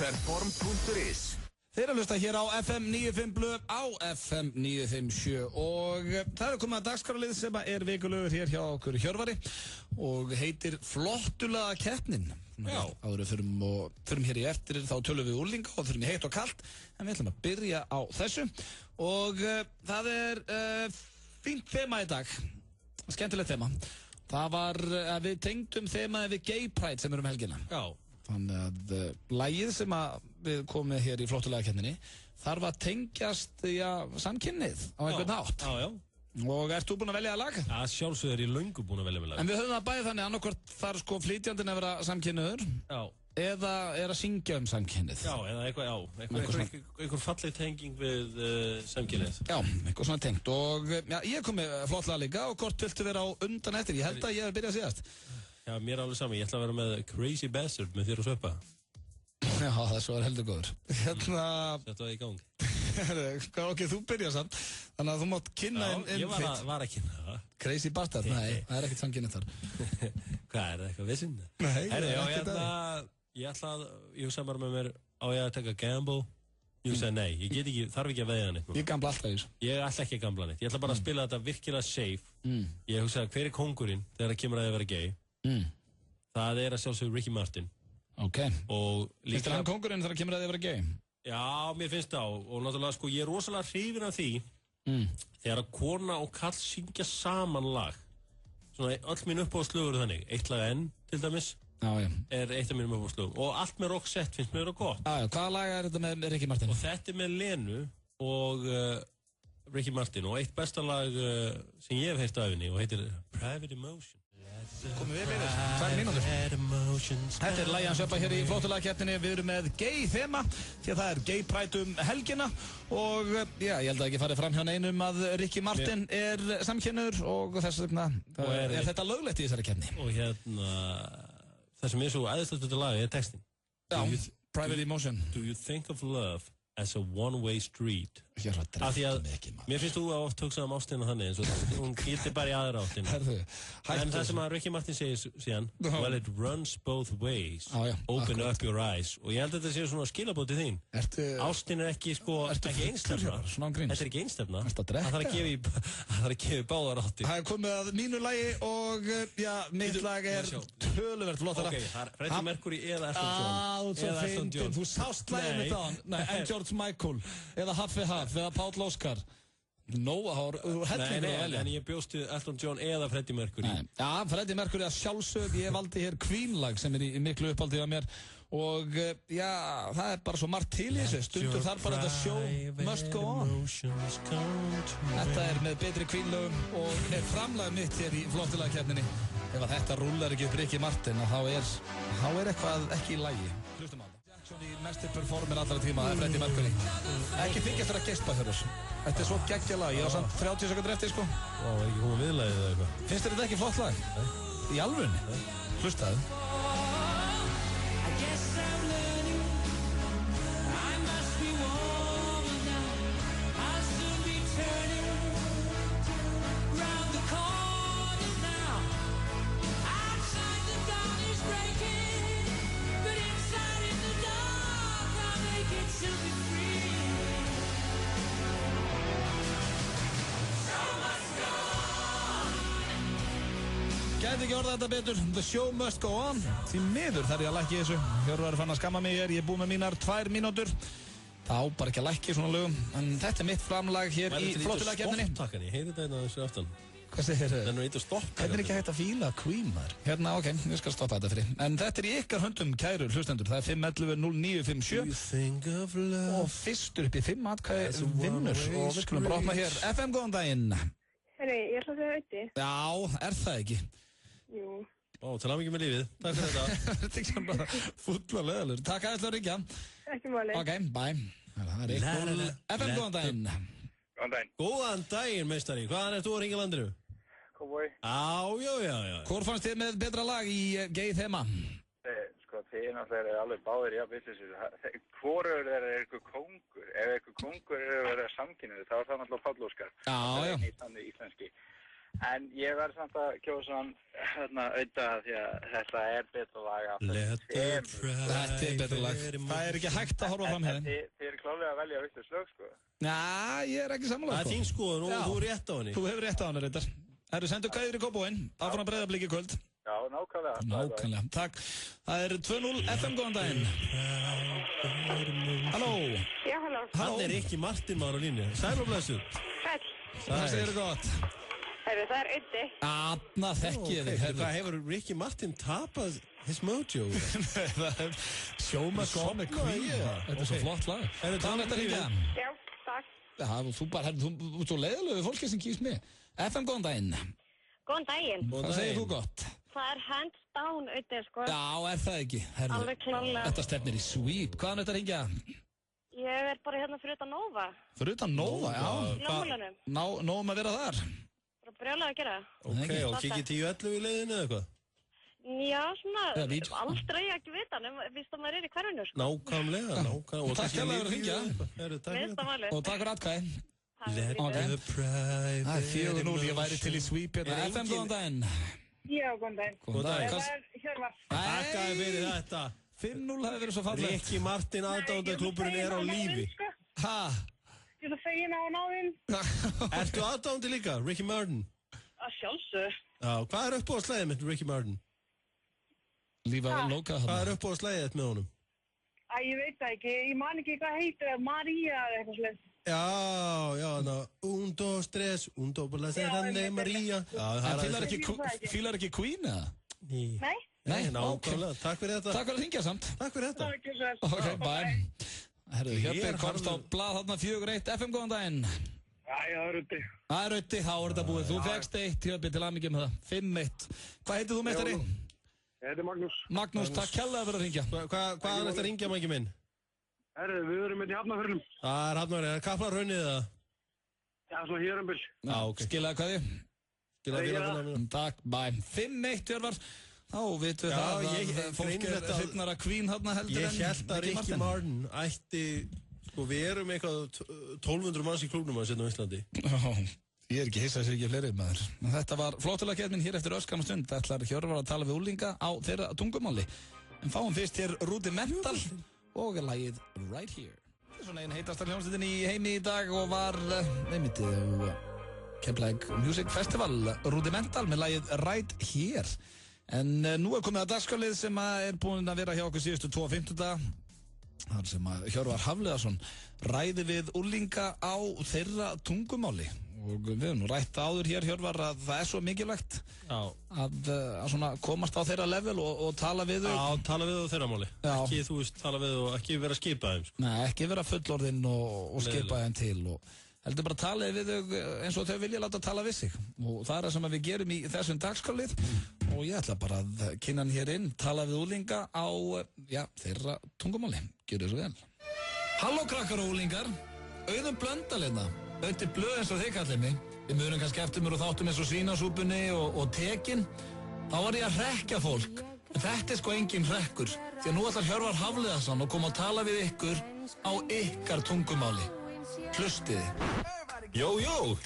Perform.is. Þeir eru að hlusta hér á FM 95 Blö á FM 957 og það er komið að dagskráralið sem er vikulegur hér hjá okkur Hjörvari og heitir Flottulega keppnin. Já. Áður við förum hér í eftir þá tölum við úrlinga og förum í heitt og kalt en við ætlum að byrja á þessu og það er fínt þema í dag, skemmtilegt þema. Það var að við tengdum þemaði við Gay Pride sem er helgina. Já. Þannig að lagið sem að við komum með hér í Flottulega keppninni þarf að tengjast samkynnið á einhvern hátt. Já. Og ert þú búinn að velja að laga? Já, sjálfsögðu er ég löngu búinn að velja með lag. En við höfum það bæði þannig annarkvort þar sko flytjandinn að vera samkynniður eða er að syngja samkynnið. Já, eða einhver falleg tenging við samkynnið. Já, eitthvað svona tengt og ég kom með Flottlega líka og hvort viltu vera á undan eftir? Ég held að ég hef byrjað síðast. Já, mér er alveg saman. Ég ætla að vera með Crazy Bastard með þér og Sveppa. Já, það svo er heldur góður. Þetta var í gang. Ok, þú byrjar samt. Þannig að þú mátt kynna ég var að kynna það. Crazy Bastard? Nei, það er ekkert samkynnið þar. Hvað er það, eitthvað vissinn? Nei, ég hugsa bara með mér á ég að taka gamble. Ég hugsa nei, ég get ekki, þarf ekki að veiða neitt. Ég gambla alltaf í þessu. Ég ætla ekki að gambla neitt. Ég ætla bara að spila þetta virkilega safe. Ég hugsa hver er kóngurinn þegar það kemur að vera gay? Það er að sjálfsögðu Ricky Martin. Ok. Finnst þér hann kóngurinn þegar það kemur að vera gay? Já, mér finnst það og náttúrulega sko ég er rosalega hrifinn af því þegar að kona og kall syngja saman lag. Svona öll mín uppáhaldslögur þannig. Eitt lag enn til dæmis. Er eitt af mínum uppáhaldslögum og allt með Roxette finnst mér vera gott. Hvaða lag er þetta með Ricky Martin? Og þetta er með Lenu og Ricky Martin og eitt besta lag sem ég hef heyrt af henni og heitir Private Emotion. Komum við fyrir 2 mínútur. Þetta er lagið hans Sveppa hér í Flottulega keppninni. Við erum með gay þema því að það er Gay Pride helgina og ég held að ekki farið fram hjá neinum að Ricky Martin er samkynniður og þess vegna er þetta löglegt í þessari keppni. Og það sem svo æðislegt út af lagi textin. Já, Private Emotion. Do you think of love as a one-way street? Ég að drekka mikið, maður. Mér finnst þú að oft hugsa ástina þannig, eins og hún gildi bara í aðra áttina. En það sem að Ricky Martin segir síðan, well, it runs both ways, open up your eyes. Og ég held að þetta sé svona skilabótið þín. Ástin ekki, ekki einstefna. Þetta ekki einstefna. Það þarf að gefa báðar áttir. Það komið að mínu lagi og, mitt lag töluvert flottara. Ok, Freddie Mercury eða Elton John. Þú sást lagið mitt á hann. Nei, en George Michael, eða Haffi Haff, eða Páll Óskar. Nóa hár, hellingur að velja. En ég bjóstu Elton John eða Freddie Mercury. Já, Freddie Mercury að sjálfsög. Ég valdi hér Queen-lag sem í miklu uppáldið af mér. Og það bara svo margt til í þessu. Stundur þar bara the show must go on. Þetta með betri Queen-lögum og framlag mitt hér í flottilagkeppninni. Ef að þetta rúlar ekki upp Ricky Martin, þá eitthvað ekki í lagi. Hlustum á það. Jackson í mestir performer allra tíma, það Freddie Mercury. Ekki þykjast þér að geispa hjá þessu. Þetta svo geggja lag, ég á samt 30 sekundur eftir, sko. Ekki komið viðlagið eða eitthvað. Finnst þér þetta ekki flott lag? Í alvörunni? Hlustaðu. Gæti ekki orða þetta betur, the show must go on. Því miður þarf ég að lækki þessu. Hjörvar fann að skamma mig hér, ég er búið með mínar 2 mínútur. Það á bara ekki að lækki svona lögum. En þetta mitt framlag hér í flottilagkeppninni. Stopptakkan, ég heyri þetta þessu aftan. Hvað segir þið? Það eitthvað stopptakkan. Þetta ekki hægt að fíla Queen, maður. Hérna, ok, ég skal stoppa þetta fyrir. En þetta í ykkar höndum, kæru hlustendur. Það 511-0957. Og fyrstur upp í 5 atkvæði vinnur. Og við skulum bara opna hér. FM, góðan daginn. Herri, ég ætla að segja auði. Já, er það ekki? Jú. Til hamingju með lífið. Takk fyrir þetta. Þetta er ekki bara fulla leðalur. Takk að þetta ríkja. Ekki máli. Ok, bye. Það er eitthvað. FM, góðan daginn. Góðan daginn. Góðan daginn, meistari. Hvaðan ert þú að ringja landinu? Cowboy. Já. Hvor fannst þið með betra lag í Gay Thema? Þið náttúrulega alveg báðir vitlausir. Hvorur er eitthvað kóngur? Ef eitthvað kóngur er að vera samkynniður, þá er það náttúrulega Páll Óskar. Já. Þannig íslenski. En ég verð samt að kjósa hann auðvitað því að þetta er betra lag af Þetta er betra lag. Það er ekki hægt að horfa fram hérna. Þið eru klálega að velja vitlaus lög, sko. Ég er ekki sammála, sko. Það er þín skoðun og þú er rétt á henni. Þú hefur rétt á henni, reyndar. Herru, sendu kæður í Kópavoginn. Áfram að Breiðablik í kvöld. Já, nákvæmlega. Takk. Það er 2-0 FM, góðan daginn. Halló. Já, halló. Hann er Ricky Martin maður á línu. Sæl og blessuð. Sæl. Það segir gott. Herru, það er auði. Anna, þekki ég þig. Hvað hefur Ricky Martin tapað his mojo? Það er sjóma með Queen. Þetta er svo flott lag. Er þetta þetta ríkja? Já, takk. Þú ert svo leiðilega við fólki sem kýst mig. FM, góðan daginn. Góðan daginn. Hvað segir þú gott? Það er hands down auði, sko. Já, er það ekki? Alveg klálega. Þetta stefnir í sweep. Hvaðan þetta ríkja? Ég er bara hérna fyrir utan Nova. Fyrir utan Nova, já. Ljómulunum. Nóum að vera þar. Bara brjálega að gera það. Ok, og kikið 10-11 í leiðinu eða eitthvað? Já, svona, aldrei ekki vita, víst að maður er í hverjunu, sko. Nákvæmlega. Takk fyrir að hringja. Og takk fyrir atkvæði. Það er 4-0, ég væri til í sweep. FM, góðan daginn. Já, góðan daginn. Góðan daginn. Það er Hjörvar. Takk að fyrir þetta. 5-0 hefði verið svo fallegt. Ricky Martin aðdándaklúburinn er á lífi. Hæ? Ég er það fegin á náðinn. Ertu aðdándi líka, Ricky Martin? Að sjálfsög. Já, hvað er uppáhaldslæðið mitt, Ricky Martin? Lífa loka. Hvað er uppáhaldslæðið með honum? Ég veit það ekki, ég man ekki hvað heitir, María eða eitthvað slið. Já, un, dos, tres, un, dos, por la serrande, María. Fílar ekki Queen, eða? Nei, nákvæmlega, takk fyrir þetta. Takk fyrir að hringja samt. Takk fyrir þetta. Takk fyrir þetta. Ok, bye. Herðu, Hjörpir komst á blað þarna 4-1. FM, góðan daginn. Það er Rauti. Það er Rauti, þá er þetta búið. Þú fegst 1, Hjörpir, til aðmyggjum með það. 5-1. Hvað heitir þú, meistari? Ég heiti Magnús. Magnús, takk kærlega fyrir að hringja. Hvað er þetta að ringja, mæki minn? Herðu, við erum með Hafnarfjörðum. Það er Hafnarfjörðum. Er Kaplahraunnið eða? Já, svona hér ok. Skilaði kveðju. Skilaði félagarnir. Takk, bye. 5-1, Hjörvar. Þá vitum við það að fólk hrifnar að Queen hérna heldur en... Ég held að Ricky Martin ætti... Sko, við erum eitthvað 1200 manns í klúbnum að setja á Íslandi. Ég ekki hissa sér ekki fleiri maður. Þetta var flottulega keppnin hér eftir örskamma stund. Ætlar Hjörvar að tala við úlinga á þeirra tungumáli. En fáum fyrst hér Rudimental og lagið Right Here. Þetta er svona einn heitasta hljómsveitin í heimi í dag og var Keflavík Music Festival Rudimental með lagið Right Here. En nú er komið að dagskrárlið sem er búin að vera hjá okkur síðustu 2.50 daga. Þar sem að Hjörvar Hafliðason ræði við úlinga á þeirra tungumáli. Og við höfum nú rætt áður hér, Hjörvar, að það er svo mikilvægt að svona komast á þeirra level og tala við þau. Já, tala við þau þeirra máli. Ekki, þú veist, tala við þau og ekki vera að skipa þeim. Sko. Nei, ekki vera fullorðinn og skipa þeim til og heldur bara að tala við þau eins og þau vilja láta tala við sig. Og það er það sem við gerum í þessum dagskrárlið og ég ætla bara að kynna hann hér inn, tala við úlinga á, þeirra tungumáli. Gjörðu svo vel. Halló krakkar og úlingar, Auðun Blöndal hérna. Auðvitað blöð eins og þið kallið mig. Þið munum kannski eftir mér og þáttum eins og svínasúpunni og tekin. Þá var ég að hrekkja fólk. En þetta er sko engin hrekkur. Því að nú ætlar Hjörvar Hafliðason að koma að tala við ykkur á ykkar tungumáli. Hlustiði. Jó,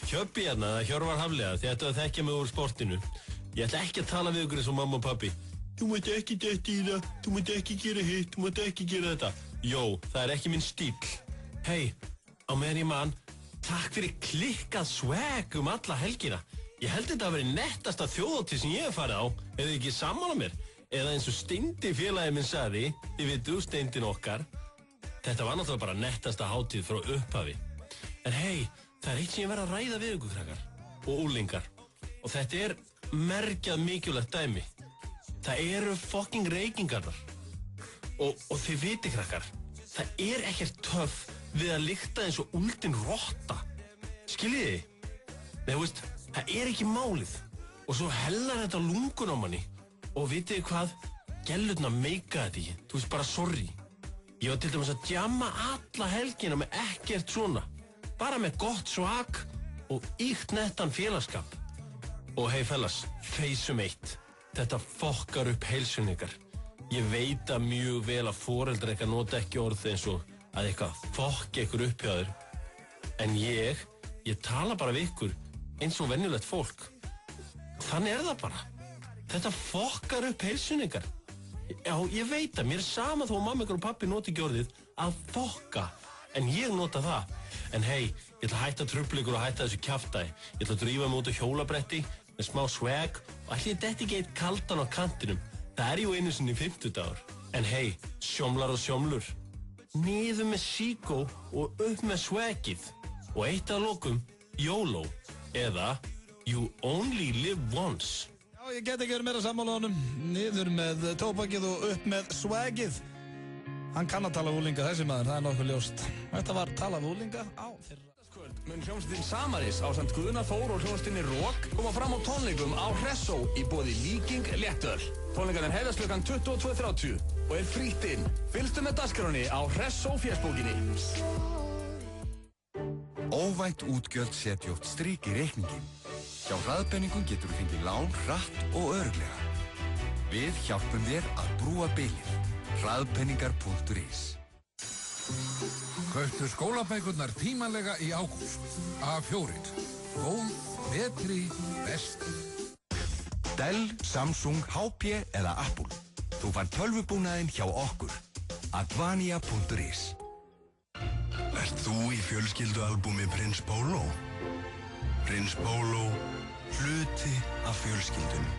Hjöbbi hérna, Hjörvar Hafliða. Þið ættu að þekkja mig úr sportinu. Ég ætla ekki að tala við ykkur eins og mamma og pappi. Þú mátt ekki detta í það, þú mátt ekki gera hitt, þú mátt ekki gera þetta. Jó, það er ekki minn stíl. Hei, á meðan ég man, takk fyrir klikkað swag alla helgina. Ég held þetta að vera nettasta þjóðhátíð sem ég hef farið á, eða ekki sammála mér. Eða eins og Steindi félagi minn sagði, þið veitu, Steindin okkar. Þetta var náttúrulega bara nettasta hátíð frá upphafi. En hei, það er eitt sem ég verð að ræða við ykkur krakkar og úlingar. Og þetta er mergjað mikilvægt dæmi. Það eru fucking reykingarnar. Og þið viti krakkar, það er ekkert töff við að lykta eins og úldin rotta. Skiljiði? Nei, þú veist, það er ekki málið. Og svo hellar þetta lungun á manni. Og vitiði hvað? Gellurna meika þetta ekki. Þú veist, bara sorry. Ég var til dæmis að djamma alla helgina með ekkert svona. Bara með gott svag og íkt nettan félagskap. Og hei fellas, feysum eitt. Þetta fokkar upp heilsun ykkar. Ég veit að mjög vel að foreldrar ykkar nota ekki orð eins og að eitthvað fokki ykkur upp hjá þér. En ég tala bara við ykkur eins og venjulegt fólk. Þannig er það bara. Þetta fokkar upp heilsun ykkar. Já, ég veit að mér er sama þó að mamma ykkur og pappi nota ekki orðið að fokka. En ég nota það. En hei, ég ætla að hætta trufla ykkur og hætta þessu kjaftæði. Ég ætla að drífa mig út á hjólabretti með smá swag og ætli ég detti ekki eitt kaldan á kantinum. Það er jú einu sinni 50 dagur. En hei, sjómlar og sjómlur. Niður með síkó og upp með swagið. Og eitt að lokum, YOLO. Eða You Only Live Once. Já, ég get ekki verið meira sammála honum. Niður með tóbakið og upp með swagið. Hann kann að tala úlinga þessi maður, það er nokkuð ljóst. Þetta var talað úlinga á þeirra. Mun hljómsveitin Samaris ásamt Guðna Þór og hljómsveitinni Rock koma fram á tónleikum á Hressó í boði Víking Léttöl. Tónleikarnir hefjast klukkan 22:30 og er frítt inn. Fylgstu með dagskránni á Hressó fésbókinni. Óvænt útgjöld setja oft strik í reikningin. Hjá Hraðbenningum getur þú fengið lán hratt og örugglega. Við hjálpum þér að brúa bilið. Hraðpenningar.is. Kauptu skólabækurnar tímanlega í ágúst. A4. Góð, betri, best. Dell, Samsung, HP eða Apple. Þú fær tölvubúnaðinn hjá okkur. Advania.is. Ert þú í fjölskyldualbúmi Prins Pólo? Prins Pólo, hluti af fjölskyldunni.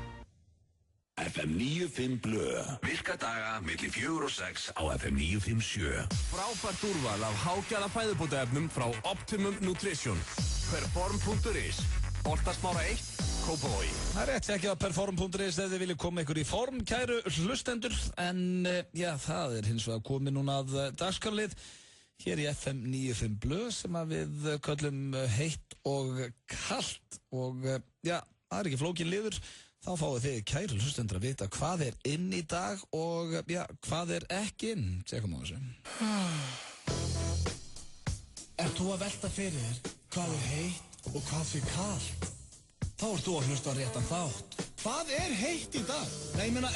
FM 95 Blöð. Virka daga milli 4 og 6 á FM 957. Frábært úrval af hágæða fæðubótaefnum frá Optimum Nutrition. Perform.is. Holtasmára 1, Kópavogi. Það er rétt ekki á Perform.is ef þið viljið koma ykkur í form, kæru hlustendur. En það er hins vegar komið núna að dagskrárlið hér í FM 95 Blöð sem að við köllum heitt og kalt. Og það er ekki flókin liður. Þá fáið þið kæru hlustendur að vita hvað er inn í dag og hvað er ekki inn. Tjekkum á þessu. Ert þú að velta fyrir þér hvað er heitt og hvað fyrir kalt? Þá ert þú að hlusta á réttan þátt. Hvað er heitt í dag? Nei, ég meina,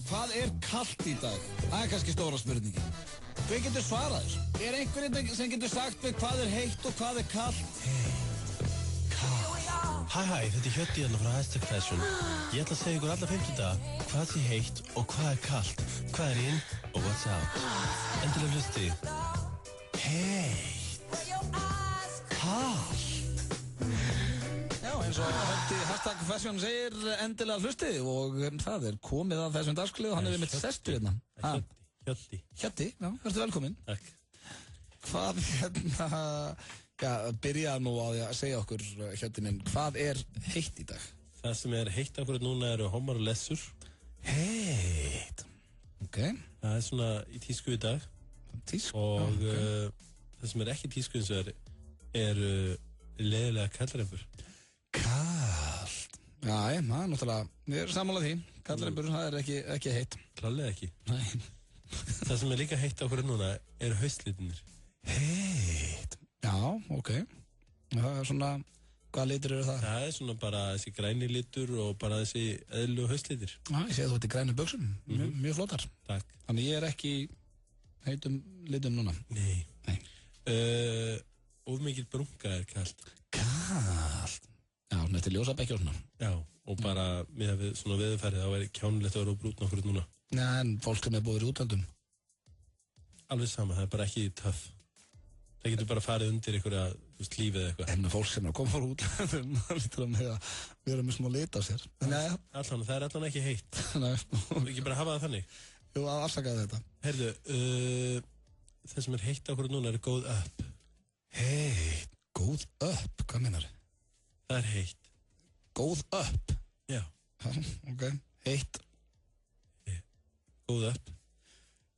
hvað er kalt í dag? Það er kannski stóra spurningi. Hver getur svarað þessu? Er einhverjum sem getur sagt með hvað er heitt og hvað er kalt? Hæ, þetta er Hjöddi hérna frá Hashtag Fashion. Ég ætla að segja ykkur alla 50 daga hvað sé heitt og hvað er kalt, hvað er inn og what's out. Endilega hlusti. Heitt. Kalt. Já, eins og Hjöddi Hashtag Fashion segir endilega hlusti og það er komið af þessum dagsklið og hann er við mitt sestur hérna. Hjöddi, já, verður velkominn. Takk. Hvað byrjaði nú á því að segja okkur, Hjöddi minn, hvað er heitt í dag? Það sem er heitt akkurat núna eru hommar og lessur. Heitt. Ok. Það er svona í tísku í dag. Tísku? Og það sem er ekki tísku eins og er leiðilega kallrembur. Kalt. Já, maður, náttúrulega, við erum sammálað því. Kallrembur, það er ekki heitt. Klálega ekki. Nei. Það sem er líka heitt akkurat núna eru haustlitinir. Heitt. Já, ok. Það er svona, hvaða litur eru það? Það er svona bara þessi græni litur og bara þessi eðlu haustlitir. Já, ég sé að þú ert í grænu buxum, mjög flottar. Takk. Þannig ég er ekki í heitum litum núna. Nei. Of mikil brunga er kalt. Kalt? Já, þetta er ljósabekki og svona. Já, og bara með svona veðurfærið þá er kjánulegt að vera brútn okkur núna. Nei, en fólk sem er búið í útöldum. Alveg sama, það er bara ekki töff. Það getur bara farið undir einhverja lífið eða eitthvað. En fólk sem er að koma frá útlöndum, það lítur að með að vera með smá lit á sér. Allan, það er allan ekki heitt. Nei. Við ekki bara hafa það þannig. Jú, að afsakaði þetta. Heyrðu, það sem er heitt okkur núna er góð upp. Heitt, góð upp, hvað meinar þið? Það er heitt. Góð upp? Já. Ok, heitt. Góð upp.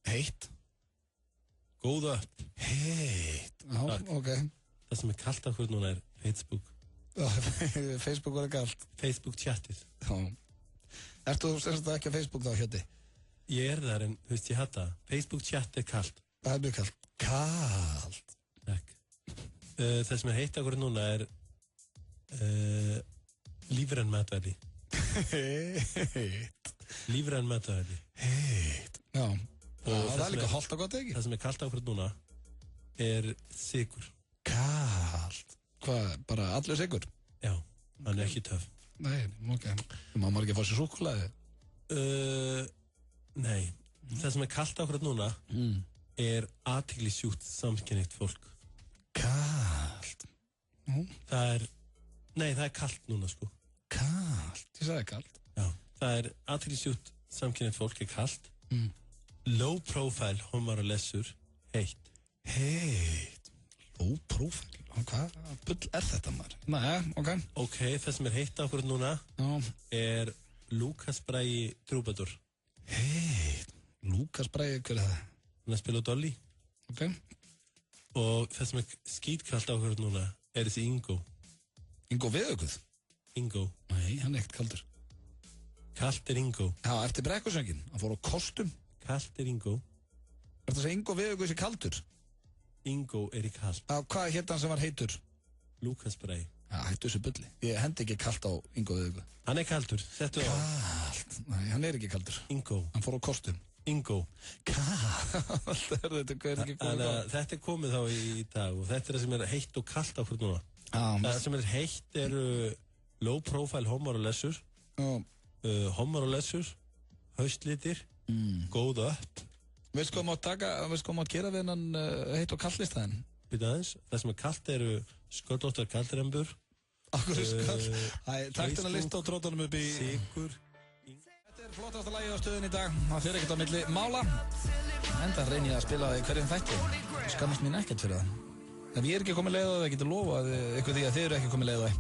Heitt. Góð upp. Heitt. Já, ok. Það sem er kalt okkur núna er Facebook. Facebook var kalt. Facebook chatið. Já. Ertu ekki á Facebook þá, Hjöddi? Ég er þar en, þú veist, ég hata. Facebook chat er kalt. Það er mjög kalt. Kalt. Takk. Það sem er heitt okkur núna er lífræn matvæli. Heitt. Lífræn matvæli. Heitt. Já. Og það er líka holdt og gott, ekki? Það sem er kalt ákveð núna er sykur. Kalt. Hvað, bara allir sykur? Já, hann er ekki töff. Nei, ok. Má maður ekki fá sér súkkulaði? Nei. Það sem er kalt ákveð núna er athyglisjúkt samkynhneigt fólk. Kalt. Það er, nei, það er kalt núna, sko. Kalt, ég sagði kalt. Já, það er athyglisjúkt samkynhneigt fólk er kalt. Low profile, hommar og lessur, heitt. Heitt. Low profile? Hvað bull er þetta maður? Nei, ok. Ok, það sem er heitt ákveð núna er Lukas Bragi Trúbadur. Heitt. Lukas Bragi, hver er það? Hann er að spila á Dolly. Ok. Og það sem er skítkalt ákveð núna er þessi Ingo. Ingo Veðuguð? Ingo. Nei, hann er ekkert kaldur. Kalt er Ingo. Já, eftir brekkusöngin. Hann fór á kostum. Kalt er Ingo. Er það að segja Ingo Veðuguð sé kaldur? Ingo er í kalt. Hvað er hérna sem var heitur? Lukas Bragi. Já, hættu þessu bulli. Ég hendi ekki kalt á Ingo Veðuguð. Hann er kaldur. Kalt. Nei, hann er ekki kaldur. Ingo. Hann fór á kostum. Ingo. Kalt. Þetta er komið þá í dag og þetta er það sem er heitt og kalt ákveð núna. Það sem er heitt eru low profile, hommar og lessur. Hommar og lessur, haustlitir, góð upp. Veist hvað maður gera við hennan heitt og kaltlistæðin? Býta aðeins, það sem er kalt eru sköllóttar kaldrembur. Akkur er sköll. Takk þennan lista og trótanum upp í... Sigur. Þetta er flottasta lagið á stöðun í dag. Það fyrir ekkert á milli mála. Enda reynir ég að spila það í hverjum þætti. Skammast mín ekkert fyrir það. Ef ég er ekki komið leið á það, ég getur lofað ykkur því að þið eru ekki komið leið á það.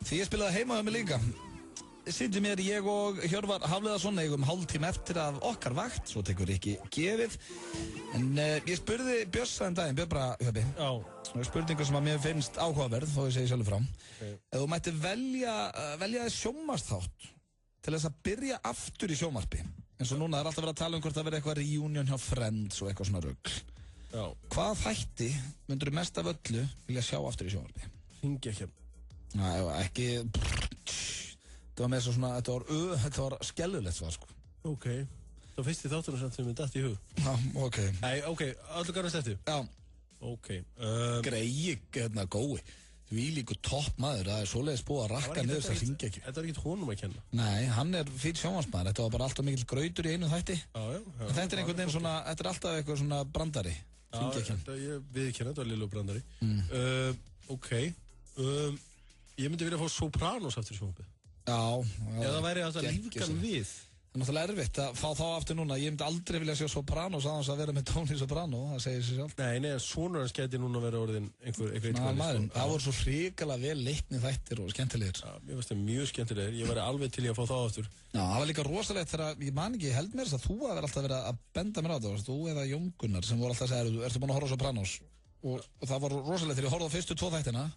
Því ég spilaði heima um mig líka. Sittum mér ég og Hjörvar Hafliðarsson eigum hálftíma eftir af okkar vakt, svo tekur ekki gefið. En ég spurði Bjössa en daginn, Björn bara, Hjöpi. Já. Spurningu sem að mér finnst áhugaverð, þó ég segi sjálfur frá. Ef þú mætti velja þið sjónvarpsþátt til þess að byrja aftur í sjónvarpi. En svo núna er alltaf verið að tala um hvort það verið eitthvað reunion hjá Friends og eitthvað svona rugl. Já. Hvað þætti myndur þú mest af öllu vilja sjá aftur í sjónvarpi? Hringja ekki. Næ, ekki... Þetta var með svona, þetta var skellulegt svar, sko. Ok, það fyrst í þáttunum samt sem við datt í hug. Já, ok. Nei, ok, öllu garnast eftir? Já. Ok. Greiði, gói. Því líku topp maður, það svoleiðis búið að rakka niður þess að hringja ekki. Þetta var ekkert honum að kenna? Nei, hann fyrir sjónvarpsmaður, þetta var bara alltaf mikill grautur í einu þætti. Já. En þetta einhvern veginn svona, þetta alltaf eitthvað svona brandari. Já, ég viðurkenni, þetta var lillu brandari. Ok, ég myndi vilja fá Sopranos aftur í sjónvarpið. Já. Eða væri alltaf lífgan við. Það er náttúrulega erfitt að fá þá aftur núna. Ég myndi aldrei vilja sjá Sopranos aðeins að vera með Tony Soprano, það segir sér sjálf. Nei, sonur hans gæti núna verið orðin einhver maðurinn. Það voru svo hrikalega vel leiknir þættir og skemmtilegir. Já, mér finnst það mjög skemmtilegir. Ég væri alveg til í að fá þá aftur. Já, það var líka rosalegt þegar, ég man ekki, ég held mér þess að þú hafi alltaf verið að benda mér á það, þú eða Jón Gunnar sem voru alltaf að segja, ertu búin að horfa á Sopranos? Og það var rosalegt þegar ég horfði á fyrstu 2 þættina,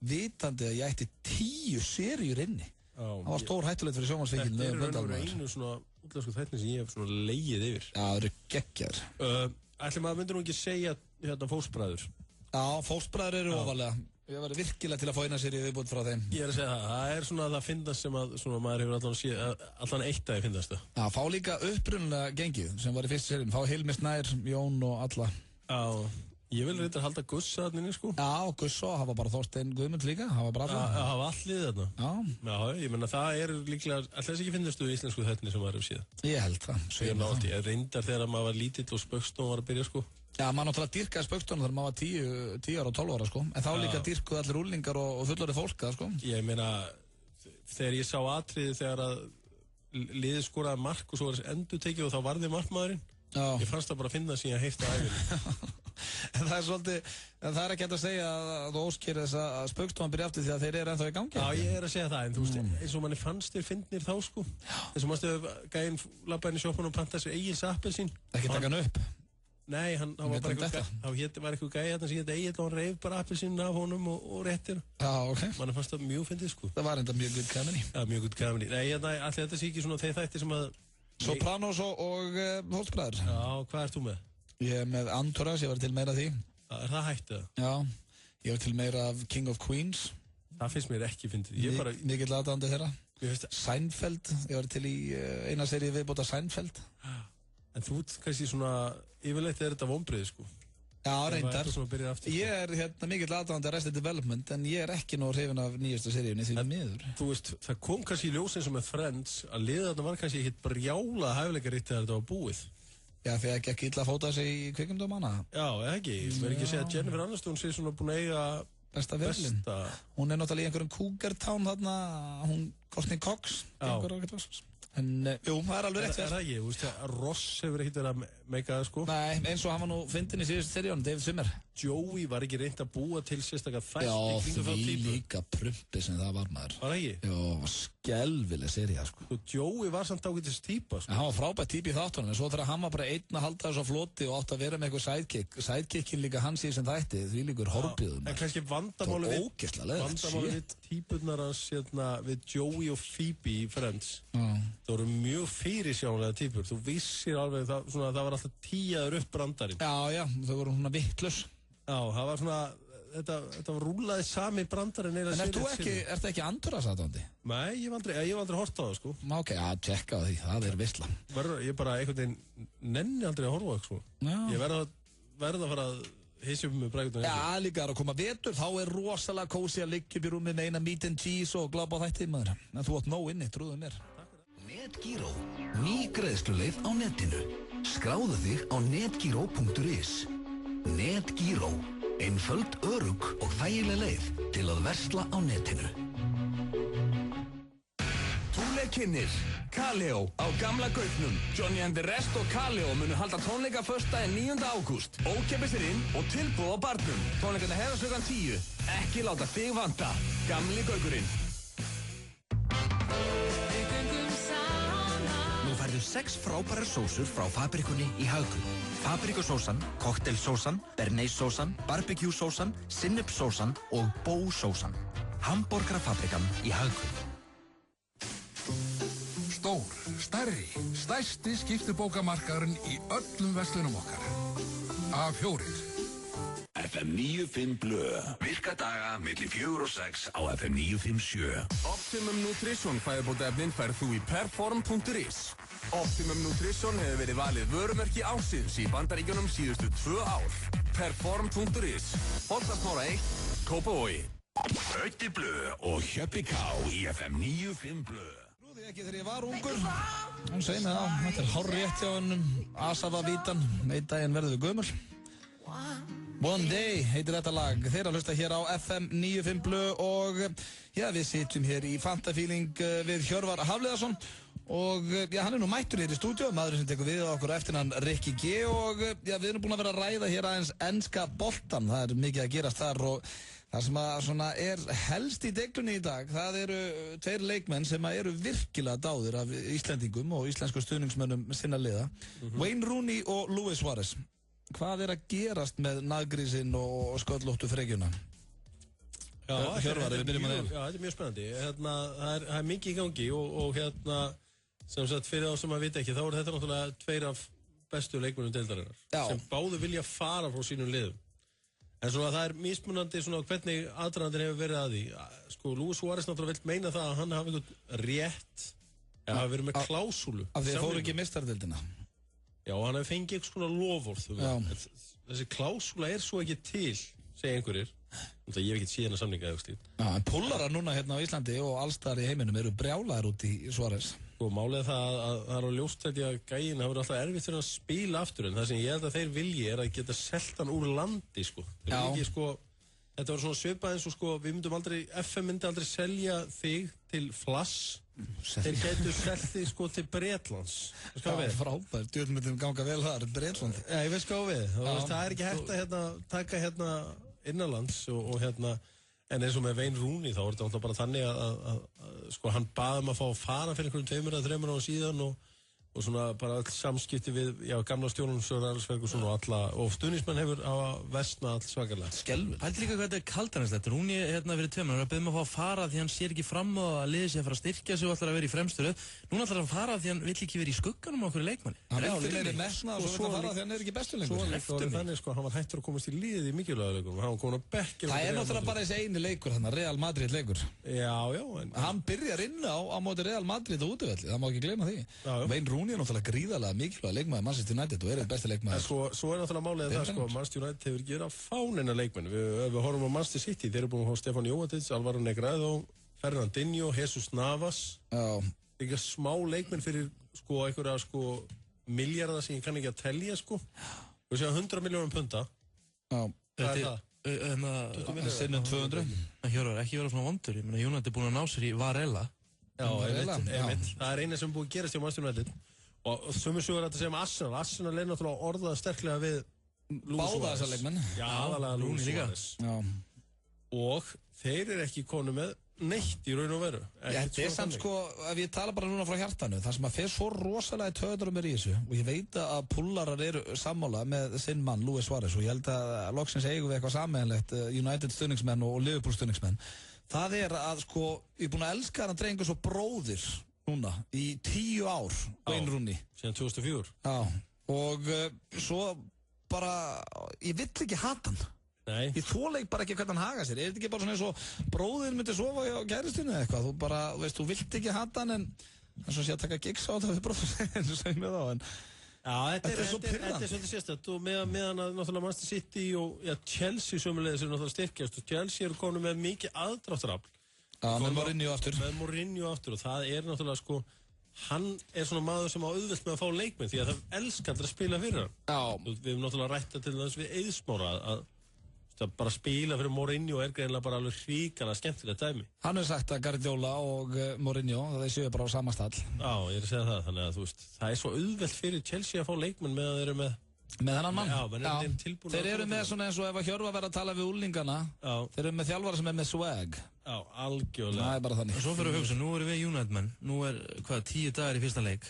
vitandi að ég ætti 10 seríur inni. Það var stór hættulegt fyrir sjónvarpsfengið með Þetta er einu svona útlensku þættin sem ég hef svona legið yfir. Já, það eru geggjar. Ætli maður myndir nú ekki segja hérna Fóstbræður? Já, Fóstbræður eru ofalega. Ég var virkilega til að fá eina seríu viðbútt frá þeim. Ég er að segja það er svona það finnast sem að svona maður hefur allan eitt að finnast það. Já, fá líka upprunalega gengið sem var í fyrstu seríun. Fá Hilmi Snær, Jón og alla. Já. Ég vil reynda að halda Gussa þarna inni, sko. Já, Gussa, það var bara Þorstein Guðmund líka, það var bara allir. Það var allir þarna. Já, ég menna það er líklega, alltaf þess ekki finnastu í íslensku þættinni sem maður hefur síðan. Ég held það. Ég reyndar þegar maður var lítill og Spaugstofan var að byrja, sko. Já, maður náttúrulega dýrkaði Spaugstofan þegar maður var 10 ára og 12 ára, sko. En þá líka dýrkuði allir úlingar og fullorðið fólk, sko. Ég meina, þegar ég sá atriði þegar að liðið skoraði mark og svo var þess endurtekið og þá varði markmaðurinn. Ég fannst það bara að finna sem ég heyrta æfinni. En það er svolítið, en það er ekki hægt að segja að þú óskir þess að Spaugstofan byrja aftur því að þeir eru ennþá í gangi. Já, ég er að segja það, en þú veist, eins og manni fannst þér fyndnir þá, sko. Þess að mannstu gæinn labba inn í sjoppan og panta sér eigin appelsín. Ekki taka hann upp? Nei, hann var bara eitthvað gæi hérna sem hétt Egill og hann reif bara appelsín af honum og réttir. Já, ok. Manni fannst það mjög fyndið, sko. Það var enda mjög good comedy. Já, mjög good comedy. Nei, allir þetta sé ekki svona þeir þættir sem að Sopranos og Fóstbræður. Já, hvað ert þú með? Ég er með Antoras, ég var til meira af því. Er það hættið? Já, ég var til meira af King of Queens. Það finnst mér ekki fyndið. Mikill aðdáandi þeirra. Seinfeld, ég var til í eina seríu viðbót af Seinfeld. En þú kannski svona, yfirleitt er þetta vonbrigði, sko. Já, reyndar. Ég er mikill aðdáandi Arrested Development, en ég er ekki nú hrifinn af nýjastu seríunni því miður. Þú veist, það kom kannski í ljós eins og með Friends að liða þarna var kannski ekkert brjála hæfileikaritt þegar þetta var búið. Já, því að ekki illa fóta sig í kvikmyndum hana. Já, ekki. Þú verður ekki að segja að Jennifer Aniston sé svona búin að eiga besta verðlun. Hún er náttúrulega í einhverjum Cougar Town þarna, hún Courtney Cox. En, jú, það er alveg rétt. Er það ekki? Þú veist að Ross hefur ekkert verið að meika það, sko? Nei, eins og hann var nú fyndin í síðustu seríunum, David Simmer. Joey var ekki reynd að búa til sérstaklega þætti kringum þá típu. Já, því líka prumpi sem það var, maður. Var það ekki? Já, skelvileg sería, sko. Og Joey var samt ágætis típa, sko. Hann var frábært típ í þáttunum, en svo þegar hann var bara einn að halda þessu á floti og átt að vera með eitthvað sidekick. Sidekickin líka hans í sem þætti, því líkur horfiðum. En kannski vandamálið við típurnar hans, við Joey og Phoebe í Friends. Það voru mjög fyrirsjónlega típur. Þú vissir alveg það var alltaf tíjaður upp brandarinn. Já, þau voru svona vittlus. Já, það var svona, þetta var rúlaði sami brandarinn eða sér. En ertu ekki Antoras aðdáandi? Nei, ég hef aldrei hort á það, sko. Ok, já, tjekka á því, það er veisla. Ég bara einhvern veginn nenni aldrei að horfa á það, sko. Ég verð að fara að hissja upp með brækjum. Já, líka að koma vetur, þá er rosalega kósi að liggja upp í rúmi með eina meat and cheese og glápa á þætti, maður. En þú átt nóg inni, trúðu mér. NetGiro, ný greiðsluleið á netinu. Skráðu þig á netgiro.is. NetGiro, einföld, örugg og þægileg leið til að versla á netinu. Tónleikkynnir, Kaleo á Gamla Gauknum. Johnny and the Rest og Kaleo munu halda tónleika föstudaginn 9. ágúst. Ókeypis er inn og tilboð á barnum. Tónleikarnir hefjast klukkan 10. Ekki láta þig vanta. Gamli Gaukurinn. Nú færðu 6 frábærar sósur frá Fabrikunni í Hagkaup. Fabrikosósan, koktelsósan, bernaysósan, barbecue-sósan, sinnupsósan og bósósan. Hamborgarafabrikan í Hagkaup. Stór, stærri, stærsti skiptibókamarkaðurinn í öllum verslunum okkar. A4. FM 95 Blö. Virka daga milli 4 og 6 á FM 957. Optimum Nutrition fæðubótaefnin færð þú í perform.is. Optimum Nutrition hefur verið valið vörumerki ársins í Bandaríkjunum síðustu 2 ár. Perform.is. Holtasmára 1, Kópavogi. Ötti Blö og Hjöppi K í FM 95 Blö. Trúði ekki þegar ég var ungur. Hún segi mig það, þetta hárrétt hjá hennum. Asafa Vítan, einn daginn verðum við gömul. One Day heitir þetta lag. Þeir að hlusta hér á FM 95 Blö og já, við sitjum hér í Fantafíling við Hjörvar Hafliðarsson og já, hann nú mættur hér í stúdíu, maður sem tekur við okkur eftir hann Rikki G og já, við erum búin að vera að ræða hér aðeins enska boltan. Það mikið að gerast þar og það sem að svona helst í deglunni í dag, það eru 2 leikmenn sem eru virkilega dáðir af Íslendingum og íslensku stuðningsmönnum sinna liða. Wayne Rooney og Luis Suárez. Hvað að gerast með naggrísinn og sköllóttu frekjuna? Já, Hjörvar, við byrjum að þeim. Já, þetta mjög spennandi. Það er mikið í gangi og sem sagt, fyrir þá sem maður vita ekki, þá eru þetta náttúrulega 2 af bestu leikmennum deildarinnar. Sem báðu vilja fara frá sínum liðum. En svona það er mismunandi svona hvernig aðdragandinn hefur verið að því. Sko, Luis Suárez náttúrulega vill meina það að hann hafi einhvern rétt, hafi verið með klásúlu. Af því að fóru ekki meistaradeildina. Já, hann hefði fengið eitthvað svona lofórð. Þessi klásúla er svo ekki til, segja einhverjir. Ég hef ekki síðan að samninga eða stíl. Já, en púllarar núna hérna á Íslandi og allstar í heiminum eru brjálaðir út í Suárez. Og málið það að það er á ljóst að gæinn hafa alltaf erfitt fyrir að spila aftur en það sem ég held að þeir vilji er að geta selt hann úr landi, sko. Ekki, sko, þetta var svona svipað eins og sko, við myndum aldrei, FM myndi aldrei selja þig til Flass. Þeir getur selt þig sko til Bretlands. Já, frábært, djúðmyndum ganga vel þar, Bretland. Já, ég veist hvað við. Það er ekki hægt að taka innanlands og en eins og með Wayne Rooney þá er þetta alltaf bara þannig að sko hann baði að fá að fara fyrir einhverjum 2 eða 3 ára síðan og svona bara all samskipti við gamla stjórnum Sör Alsbergsson og alla og stuðningsmenn hefur á að vestna all svakalega. Skelfur. Pældi líka hvað þetta kaldanarslegt. Rooney fyrir 2 mánuðum að beðum að fá að fara því hann sér ekki fram á að liði sig að fara að styrkja sig og ætlar að vera í fremstu röð. Núna ætlar hann að fara því hann vill ekki vera í skugganum á okkur leikmanni. Hann er metnað og svo fara því hann er ekki bestu lengur. Svo þannig sko, hann var hættur að komast í liðið í mikilvæga leikum. Hann var komin á bekkinn. Það er náttúrulega bara þessi eini leikur hann, Real Madrid leikur. Já, hann byrjar inn á móti Real Madrid á útivelli, það má ekki gleyma því. Wayne Rooney er náttúrulega gríðarlega mikilvæg leikmaður Manchester United og er einn besti leikmaður. Svo er náttúrulega málið það sko, Manchester United hefur ekki verið að fána leikmenn. Við horfum á Manchester City, þeir eru búin að fá Stefán Jóhannes, Alvaro Negredo, Fernandinho, Jesus Navas. Líka smá leikmenn fyrir sko einhverja sko milljarða sem ég kann ekki að telja sko. Við séum 100 milljónum punta. Hvað er það? Sinnum 200. Hjörvar, ekki vera svona vondur. Ég meina, United er búin að ná sér í Varela. Já, einmitt. Það er eina sem búið að gerast hjá Manchester United. Og sömu sögur að þetta segja um Arsenal. Arsenal er náttúrulega orðað sterklega við báða þessar leikmenn. Já, aðalega Luis Suárez. Og þeir eru ekki konu með neitt í raun og veru. Þetta er samt sko, ef ég tala bara núna frá hjartanu, það sem að fer svo rosalega töðurum er í þessu og ég veit að pullarar eru sammála með sinn mann, Luis Suárez og ég held að loksins eigum við eitthvað sameiginlegt, United stuðningsmenn og Liverpool stuðningsmenn. Það er að sko, ég er búin að elska hann drengur svo bróðir núna í 10 ár, Wayne Rooney. Síðan 2004. Já, og svo bara, ég vill ekki hata hann. Nei. Ég þóla bara ekki hvernig hann haga sér. Er þetta ekki bara svona eins og bróðin myndi sofa á kæristinu eða eitthvað? Þú bara, veist, þú vilt ekki hata hann en það er svo að sé að taka gigs á þetta við bróðin eins og segja mig þá en já, þetta er svolítið sérstætt og meðan að náttúrulega Manchester City og Chelsea sömulegis eru náttúrulega styrkjast og Chelsea eru komin með mikið aðdráttarafl. Já, með Mourinho aftur. Með Mourinho aftur og það er náttúrulega sko, hann er svona maður sem á auðvelt með að fá leikmenn því að það elskar að spila fyrir hann. Já. Við hefum náttúrulega rætt til þess við Eiðsmára að bara spila fyrir Mourinho er greinlega bara alveg hrikalega skemmtilegt dæmi. Hann hefur sagt að Guardiola og Mourinho, það séu bara á sama stall. Já, ég er að segja það, þannig að þú veist, það er svo auðvelt fyrir Chelsea að fá leikmenn með að þeir eru með þennan mann. Já, þeir eru með svona eins og ef að Hjörvar verður að tala við úlingana, þeir eru með þjálfara sem er með swag. Já, algjörlega. Það er bara þannig. Og svo fyrir að hugsa, nú erum við United menn, nú er 10 dagar í fyrsta leik.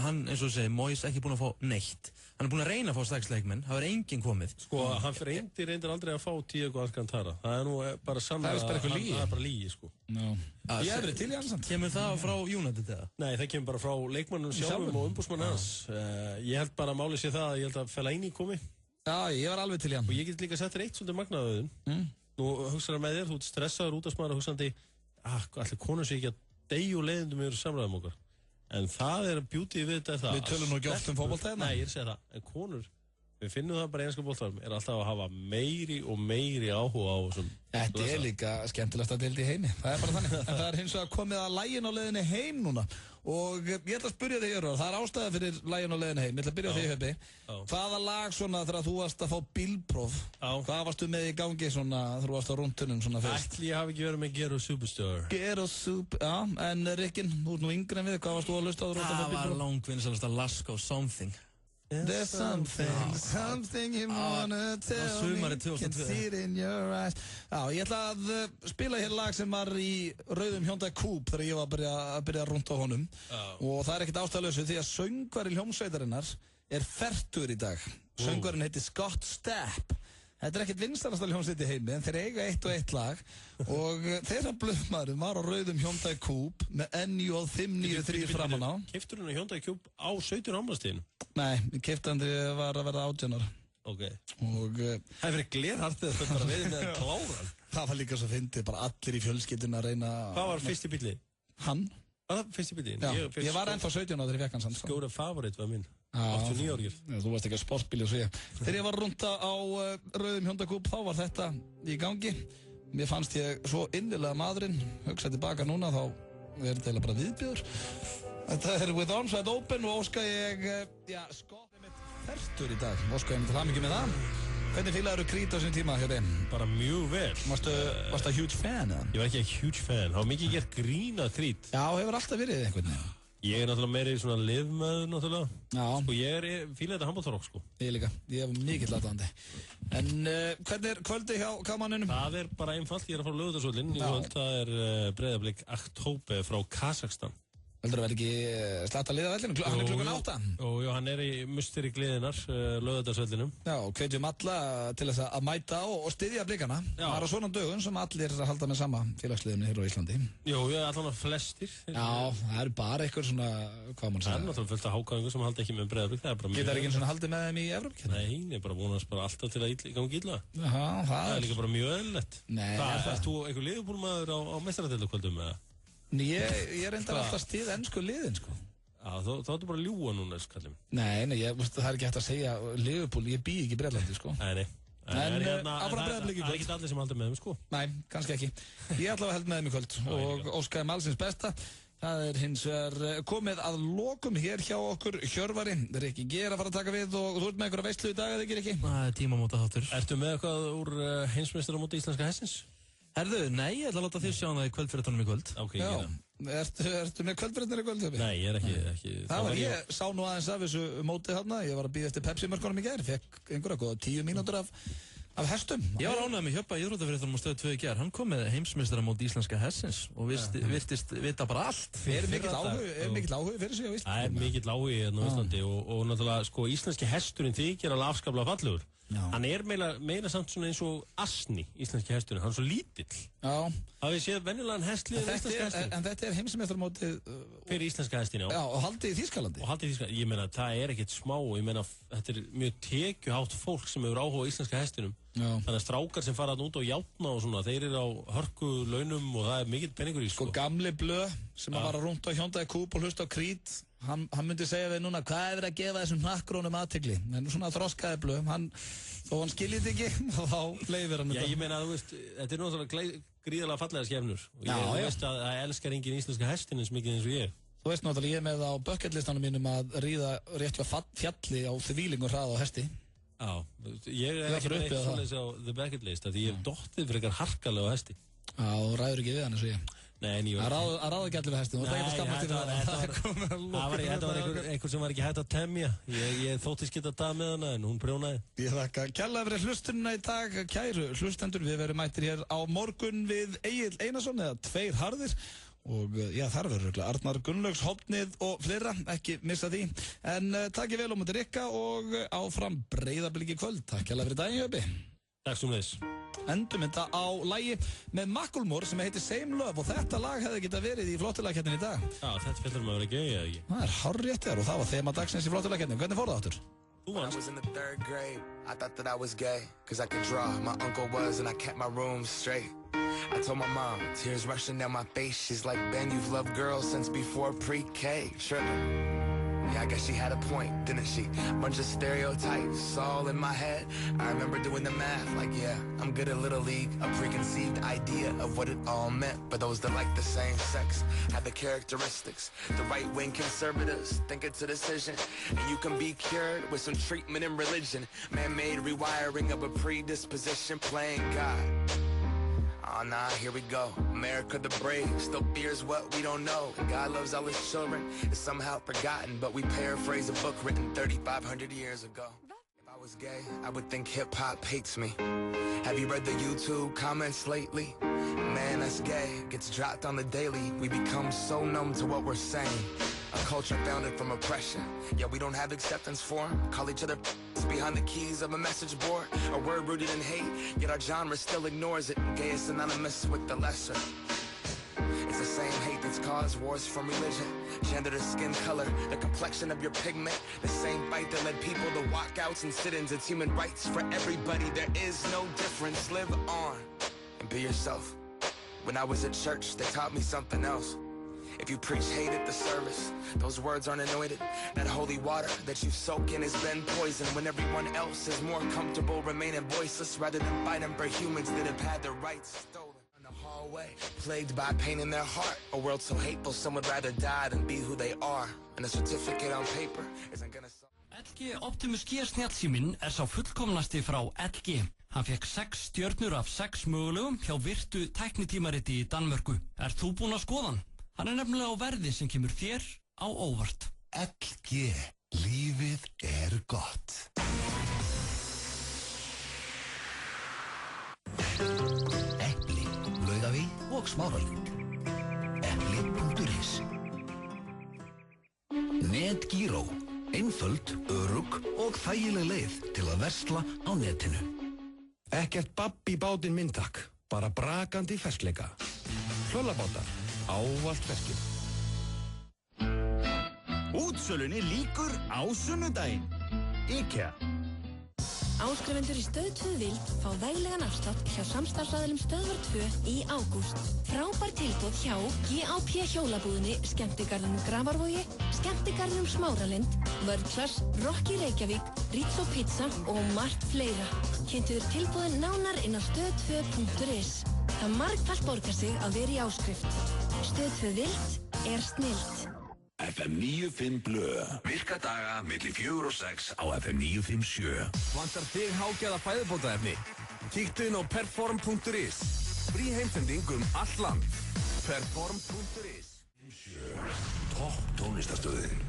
Hann, eins og þú segir, Moyes ekki búinn að fá neitt. Hann er búinn að reyna að fá strax leikmenn, það er enginn komið. Sko, hann reyndar aldrei að fá Thiago Alcantara. Það er nú bara sannlega, það er bara lígi, sko. Ég hef verið til í hans. Kemur það frá United eða? Nei, það kemur bara frá leikmannum sjálfum og umbúsmann hans. Ég held bara að málið sé það að ég held að Fellaini komi. Já, ég var alveg til í hann. Og ég get líka sett þér eitt svolítið magnaðuðum. Nú hugsaður með þér, þú ert stressaður útvarpsmaður og hugsandi, allir konur sé ekki að deyja og leiðindum yfir samræðum okkar. En það er beauty við þetta er það. Við tölum nú ekki oft fótbolta hérna. Nei, ég er að segja það. En konur, við finnum það bara í enska boltanum, er alltaf að hafa meiri og meiri áhuga á þessum. Þetta er líka skemmtilegt að deildi í heimi. Það er bara þannig. En það er hins vegar komið að lagin á leiðinni heim núna. Og ég ætla að spyrja þig, Jörgur, það er ástæða fyrir lagin á leiðinni heim. Ég ætla að byrja þig, Höppi. Hvaða lag svona þegar þú varst að fá bílpróf? Hvað varstu með í gangi svona þegar þú varst á rúndtunum svona fyrst? Ætli ég hafi ekki verið með Ghetto Superstar. Ghetto Super, já, en Rikkin, þú ert nú yngri en við, hvað varst þú að hlusta á þú? Það var langvinsalasta Lasko Something. There's something you wanna tell me, can see it in your eyes. Já, ég ætla að spila hér lag sem var í rauðum Hyundai Coupe þegar ég var að byrja að rúnda á honum. Og það er ekkert ástæðalausu því að söngvari hljómsveitarinnar er fertugur í dag. Söngvarinn heitir Scott Stapp. Þetta er ekkert vinsælasta hljómsveit í heimi, en þeir eiga eitt og eitt lag og þeirra blöðmaðurinn var á rauðum Hyundai Coupe með NJ 593 framan á. Keyptur hann Hyundai Coupe á 17 ámæðastíðinu? Nei, keypti hann þegar ég var að verða 18 ára. Ok. Og það er verið glerhartið að bara verið með að klára hann. Það var líka svo fyndið, bara allir í fjölskyldun að reyna. Hvað var fyrsti bílið? Hann. Var það fyrsti bílið? Já, ég var ennþá 17 ára þegar ég fekk hann samt. Skoda Favorit var minn. 89 árgir. Þú varst ekki að sportbíli og segja. Þegar ég var rúnda á rauðum Hyundai Coupe þá var þetta í gangi. Mér fannst ég svo innilega maðurinn. Hugsaði tilbaka núna þá er þetta bara viðbjóður. Þetta er With Arms Wide Open og óska ég, Scott mitt fertur í dag. Óska ég mig til hamingju með það. Hvernig fílaður þú Creed á sín tíma, Hjöpi? Bara mjög vel. Varstu það huge fan eða? Ég var ekki huge fan. Það var mikið gert grín að Creed. Já, hefur alltaf verið einhvern veginn. Ég er náttúrulega meiri svona livmaður náttúrulega. Já. Sko ég fíla þetta handboltarokk sko. Ég líka. Ég er mikill aðdáandi. En hvernig er kvöldi hjá K-manninum? Það er bara einfalt. Ég er að fara á Laugardalsvöllinn í kvöld. Það er Breiðablik Aktóbe frá Kazakstan. Heldur það verði ekki slætt að liða vellinu? Hann er klukkan 8. Jú, hann er í musteri gliðinar, Laugardalsvellinum. Já, og hvetjum alla til þess að mæta og styðja blikana. Það er á svona dögun sem allir halda með sama félagsliðinu hér á Íslandi. Jú, allan að flestir. Já, það er bara einhver svona, hvað mann segja. Það er náttúrulega fullt af hákáðingur sem halda ekki með Breiðablik. Geta það ekki svona haldið með þeim í Evrópu? Nei, ég bara vonast bara alltaf til að gangi illa. Já, það er líka bara mjög eðlilegt. Nei, Ert þú einhver liðbúlmaður á meistaradeildakvöldum eða? Ég reyndar alltaf stíð ennsku liðin, sko. Já, þá ertu bara að ljúga núna, skallum. Nei, það er ekki hægt að segja Liverpool, ég bý ekki í Breiðlandi, sko. Nei. En áfram Breiðablik í kvöld. Það er ekki allir sem haldur með þeim, sko. Nei, kannski ekki. Ég ætla að held með þeim í kvöld og óskaði alls besta. Það er hins vegar komið að lokum hér hjá okkur Hjörvari. Rikki G er að fara að taka við og þú ert með einhverja veislu í dag, eða ekki, Rikki? Það er tímamóta þáttur. Ertu með eitthvað úr heimsmeistaramóti íslenska hestsins? Herðu, nei, ég ætla að láta þér sjá það í kvöldfréttunum í kvöld. Ok, Ertu með kvöldfréttunum í kvöld? Nei, ég er ekki. Ég sá nú aðeins af þessu móti þarna. Ég var að bíða eftir Pepsi-mörkunum í gær. Fekk einhverja góða 10 mínútur af hestum. Ég var ánægð með Hjöppa í íþróttafréttunum á Stöð 2 í gær. Hann kom með heimsmeistaramót íslenska hestsins og virtist vita bara allt. Er mikill áhugi fyrir sig á Íslandi? Það er mikill áhugi hérna á Íslandi og náttúrulega sko íslenski hesturinn þykir alveg afskaplega fallegur. Hann er meira samt svona eins og asni, íslenski hesturinn, hann er svo lítill. Já. Það við séð venjulegan hestlið íslenska hesturinn. En þetta er heimsmeistaramótið fyrir íslenska hestin, já. Já, og haldið í Þýskalandi. Ég meina, það er ekkert smá, ég meina, þetta er mjög tekjuhátt fólk sem hefur áhuga á íslenska hestinum. Já. Þannig að strákar sem fara út og játna og svona, þeir eru á hörku launum og það er mikill peningur í sko. Gamli Blöð sem að fara rúnt á Hyundai Coupe og hlusta á Creed, hann myndi segja við núna hvað er verið að gefa þessum hnakkrónum athygli. En svona þroskaði Blöð, þó hann skiljið ekki og þá leifir hann. Já, ég meina, þú veist, þetta er náttúrulega gríðarlega fallega skefnur og ég veist að það elskar engin íslenska hestin eins mikið eins og ég. Þú veist náttúrulega ég er með á bucketlistanum mínum að ríða rétt við fjalli á þvílingum hraða á hesti. Já, ég er ekki með eitt svoleiðis á the bucket list því ég hef dottið fyrir eitthvað harkalega á hesti. Já, þú ræður ekki við hann eins og ég. Nei, en ég var ekki. Að ráða ekki allir við hesti, þú ætlaði ekki að skammast yfir það. Þetta var einhver sem var ekki hægt að temja. Ég þóttist geta það með hana en hún prjónaði. Ég þakka kærlega fyrir hlustununa í dag, kæru hlustendur. Við verum mættir hér á morgun við Egill Einarsson eða Tveir harðir. Og já, þar verður Arnar Gunnlaugs, Hofnið og fleira, ekki missa því. En takk vel á móti Rikka og áfram Breiðablik í kvöld. Takk hérlega fyrir daginn, Hjöpi. Takk sem þess. Endum þetta á lagi með Macklemore sem heitir Same Love og þetta lag hefði geta verið í flottilagkeppninni í dag. Já, þetta fellur maður ekki, eða ekki? Það er hárrétt þér og það var þema dagsins í flottilagkeppninni. Hvernig fór það áttur? When I was in the 3rd grade, I thought that I was gay, cause I could draw. My uncle was, and I kept my room straight. I told my mom, tears rushing down my face. She's like, Ben, you've loved girls since before pre-K. Trippin'. Yeah, I guess she had a point, didn't she? Bunch of stereotypes all in my head. I remember doing the math, like, yeah, I'm good at Little League. A preconceived idea of what it all meant. But those that like the same sex have the characteristics. The right-wing conservatives think it's a decision. And you can be cured with some treatment in religion. Man-made rewiring of a predisposition, playing God. Oh, nah, here we go. America the brave still fears what we don't know. And God loves all his children. It's somehow forgotten, but we paraphrase a book written 3,500 years ago. If I was gay, I would think hip-hop hates me. Have you read the YouTube comments lately? Man, that's gay. Gets dropped on the daily. We become so numb to what we're saying. A culture founded from oppression. Yeah, we don't have acceptance for 'em. Call each other behind the keys of a message board. A word rooted in hate, yet our genre still ignores it. Gay is synonymous with the lesser. It's the same hate that's caused wars from religion, gender to skin color, the complexion of your pigment. The same fight that led people to walkouts and sit-ins. It's human rights for everybody. There is no difference. Live on and be yourself. When I was at church, they taught me something else. If you preach hate at the service, those words aren't anointed. That holy water that you soak in has been poisoned when everyone else is more comfortable remaining voiceless rather than fighting for humans that have had their rights stolen. In the hallway, plagued by pain in their heart. A world so hateful, some would rather die than be who they are. And a certificate on paper isn't gonna solve. LG Optimus G snjallsíminn sá fullkomnasti frá LG. Hann fekk 6 stjörnur af 6 mögulegum hjá virtu tæknitímariti í Danmörku. Þú búinn að skoða hann? Hann nefnilega á verði sem kemur þér á óvart. LG. Lífið gott. Epli, Laugavík og Smáralind. Epli.is NetGiro. Einföld, örugg og þægileg leið til að versla á netinu. Ekkert babb í bátinn minn takk. Bara brakandi ferskleika. Hlöllabátar. Ávallt ferskir. Útsölunni lýkur á sunnudaginn. IKEA. Áskrifendur í Stöð 2 Vild fá veglegan afslátt hjá samstarfsaðilum Stöðvar 2 í ágúst. Frábær tilboð hjá GAP hjólabúðinni, Skemmtigarðinum Grafarvogi, Skemmtigarðinum Smáralind, Vörðklass, Rocky Reykjavík, Ritz og Pizza og margt fleira. Kynntu þér tilboðin nánar inn á stöð2.is. Það margfalt borgar sig að vera í áskrift. Stöð 2 Vild snillt. FM 95 Blöð. Virka daga milli 4 og 6 á FM 957. Vantar þig hágæða fæðubótaefni? Kíktu inn á perform.is. Frí heimsending allt land. Perform.is. Topp tónlistastöðin.